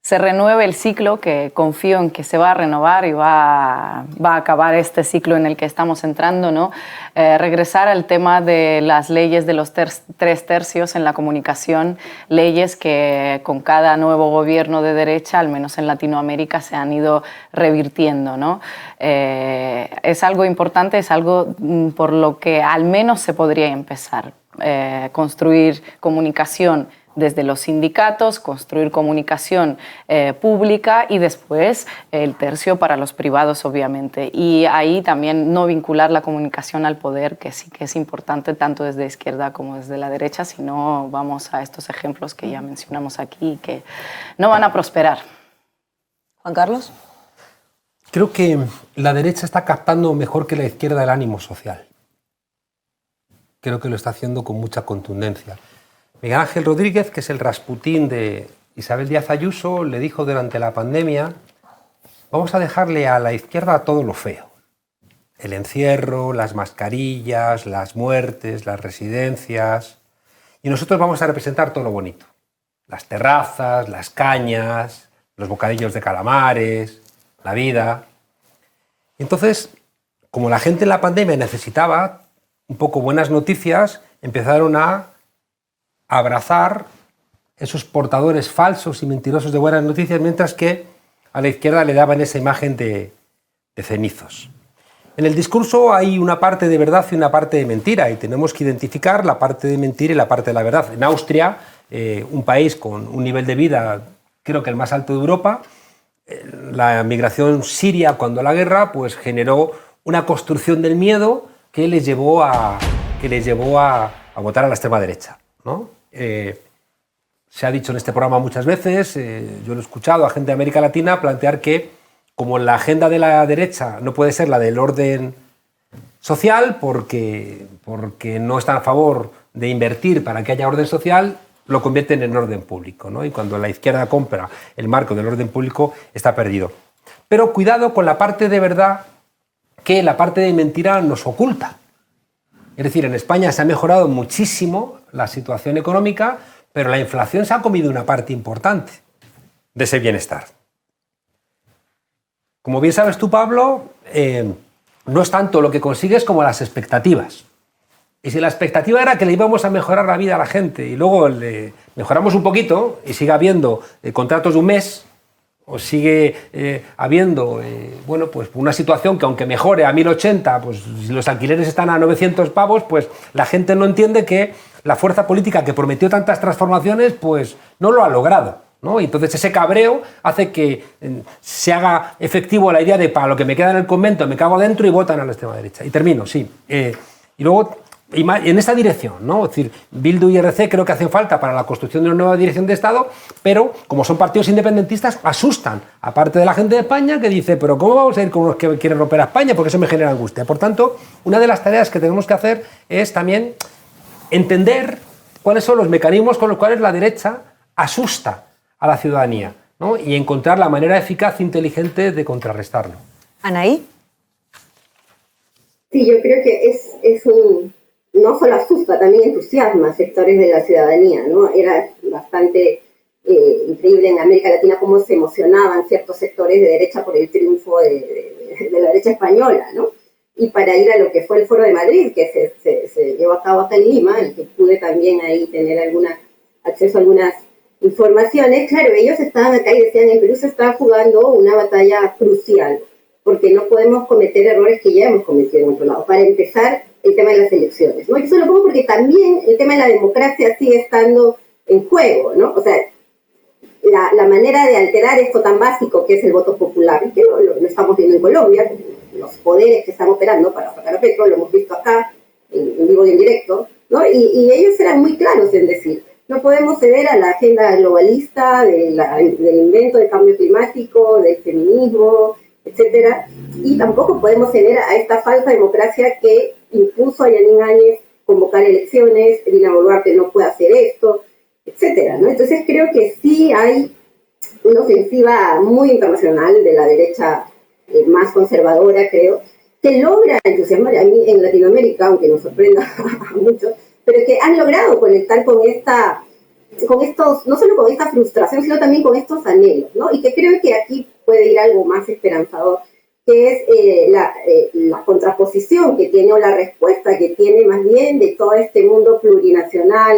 se renueve el ciclo, que confío en que se va a renovar y va a acabar este ciclo en el que estamos entrando, ¿no? Regresar al tema de las leyes de los 3 tercios en la comunicación, leyes que con cada nuevo gobierno de derecha, al menos en Latinoamérica, se han ido revirtiendo, ¿no? Es algo importante, es algo por lo que al menos se podría empezar. Construir comunicación desde los sindicatos, construir comunicación pública y después el tercio para los privados, obviamente. Y ahí también no vincular la comunicación al poder, que sí que es importante tanto desde izquierda como desde la derecha, si no vamos a estos ejemplos que ya mencionamos aquí y que no van a prosperar. Juan Carlos. Creo que la derecha está captando mejor que la izquierda el ánimo social. Creo que lo está haciendo con mucha contundencia. Miguel Ángel Rodríguez, que es el Rasputín de Isabel Díaz Ayuso, le dijo durante la pandemia: vamos a dejarle a la izquierda todo lo feo. El encierro, las mascarillas, las muertes, las residencias. Y nosotros vamos a representar todo lo bonito. Las terrazas, las cañas, los bocadillos de calamares, la vida. Entonces, como la gente en la pandemia necesitaba un poco buenas noticias, empezaron a abrazar esos portadores falsos y mentirosos de buenas noticias, mientras que a la izquierda le daban esa imagen de cenizos. En el discurso hay una parte de verdad y una parte de mentira, y tenemos que identificar la parte de mentira y la parte de la verdad. En Austria, un país con un nivel de vida, creo que el más alto de Europa, la migración siria cuando la guerra pues generó una construcción del miedo que les llevó a votar a la extrema derecha, ¿no? Se ha dicho en este programa muchas veces, yo lo he escuchado a gente de América Latina plantear que, como la agenda de la derecha no puede ser la del orden social porque no están a favor de invertir para que haya orden social, lo convierten en orden público, ¿no? Y cuando la izquierda compra el marco del orden público, está perdido. Pero cuidado con la parte de verdad que la parte de mentira nos oculta. Es decir, en España se ha mejorado muchísimo la situación económica, pero la inflación se ha comido una parte importante de ese bienestar. Como bien sabes tú, Pablo, no es tanto lo que consigues como las expectativas. Y si la expectativa era que le íbamos a mejorar la vida a la gente y luego le mejoramos un poquito y sigue habiendo contratos de un mes, o sigue habiendo bueno, pues una situación que aunque mejore a 1080, pues si los alquileres están a 900 pavos, pues la gente no entiende que la fuerza política que prometió tantas transformaciones pues no lo ha logrado, ¿no? Y entonces ese cabreo hace que se haga efectivo la idea de para lo que me queda en el convento me cago adentro y votan a la extrema derecha. Y termino, sí. Y luego, en esta dirección, ¿no? Es decir, Bildu y RC creo que hacen falta para la construcción de una nueva dirección de Estado, pero como son partidos independentistas, asustan a parte de la gente de España que dice, pero ¿cómo vamos a ir con los que quieren romper a España? Porque eso me genera angustia. Por tanto, una de las tareas que tenemos que hacer es también entender cuáles son los mecanismos con los cuales la derecha asusta a la ciudadanía, ¿no? Y encontrar la manera eficaz e inteligente de contrarrestarlo. Anaí. Sí, yo creo que es un... no solo asusta, también entusiasma a sectores de la ciudadanía, ¿no? Era bastante increíble en América Latina cómo se emocionaban ciertos sectores de derecha por el triunfo de la derecha española, ¿no? Y para ir a lo que fue el Foro de Madrid, que se llevó a cabo acá en Lima, en que pude también ahí tener acceso a algunas informaciones, claro, ellos estaban acá y decían, en Perú se está jugando una batalla crucial, porque no podemos cometer errores que ya hemos cometido en otro lado. Para empezar, el tema de las elecciones, ¿no? Yo se lo pongo porque también el tema de la democracia sigue estando en juego, ¿no? O sea, la manera de alterar esto tan básico que es el voto popular, y que lo estamos viendo en Colombia, los poderes que están operando para sacar a Petro, lo hemos visto acá, en vivo y en directo, ¿no? Y ellos eran muy claros en decir, no podemos ceder a la agenda globalista del invento del cambio climático, del feminismo, etcétera, y tampoco podemos ceder a esta falsa democracia que impuso a Yanín Áñez convocar elecciones, Dina Boluarte no puede hacer esto, etcétera, ¿no? Entonces creo que sí hay una ofensiva muy internacional de la derecha más conservadora, creo, que logra entusiasmar a mí en Latinoamérica, aunque nos sorprenda a muchos, pero que han logrado conectar con estos, no solo con esta frustración, sino también con estos anhelos, ¿no? Y que creo que aquí puede ir algo más esperanzador, que es la contraposición que tiene, o la respuesta que tiene más bien de todo este mundo plurinacional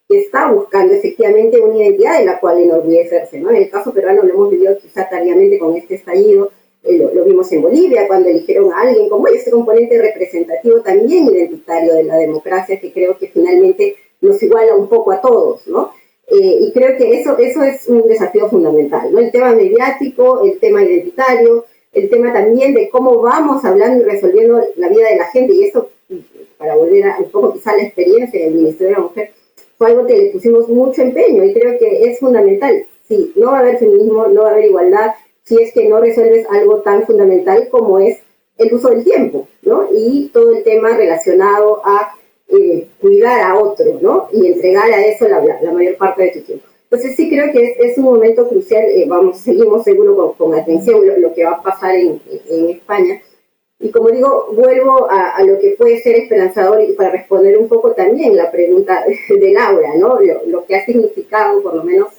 que está buscando efectivamente una identidad de la cual enorgullecerse, ¿no? En el caso peruano lo hemos vivido quizá tardíamente con este estallido, lo vimos en Bolivia cuando eligieron a alguien como ese componente representativo también identitario de la democracia, que creo que finalmente nos iguala un poco a todos, ¿no? Y creo que eso es un desafío fundamental, ¿no? El tema mediático, el tema identitario, el tema también de cómo vamos hablando y resolviendo la vida de la gente, y esto, para volver a un poco quizá la experiencia del Ministerio de la Mujer, fue algo que le pusimos mucho empeño, y creo que es fundamental. Sí, no va a haber feminismo, no va a haber igualdad, si es que no resuelves algo tan fundamental como es el uso del tiempo, ¿no? Y todo el tema relacionado a cuidar a otro, ¿no? Y entregar a eso la mayor parte de tu tiempo. Entonces sí creo que es un momento crucial. Seguimos seguro con atención lo que va a pasar en España. Y como digo, vuelvo a lo que puede ser esperanzador, y para responder un poco también la pregunta de Laura, ¿no? Lo que ha significado, por lo menos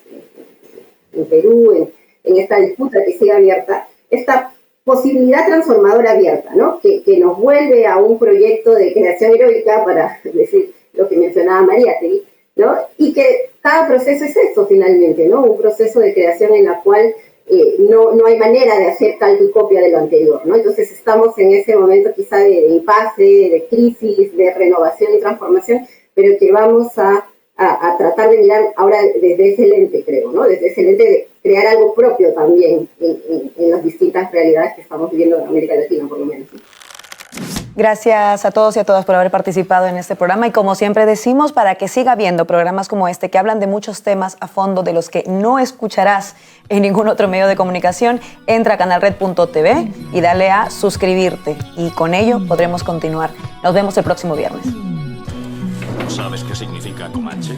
en Perú, en esta disputa que sigue abierta, esta posibilidad transformadora abierta, ¿no? Que nos vuelve a un proyecto de creación heroica, para decir lo que mencionaba Mariátegui, ¿no? Y que cada proceso es eso finalmente, ¿no? Un proceso de creación en la cual no hay manera de hacer calco y copia de lo anterior, ¿no? Entonces estamos en ese momento quizá de impasse, de crisis, de renovación y transformación, pero que vamos a tratar de mirar ahora desde ese lente, creo, ¿no? Desde ese lente de crear algo propio también en las distintas realidades que estamos viviendo en América Latina, por lo menos. Gracias a todos y a todas por haber participado en este programa, y como siempre decimos, para que siga habiendo programas como este que hablan de muchos temas a fondo de los que no escucharás en ningún otro medio de comunicación, entra a canalred.tv y dale a suscribirte, y con ello podremos continuar. Nos vemos el próximo viernes. ¿Sabes qué significa Comanche?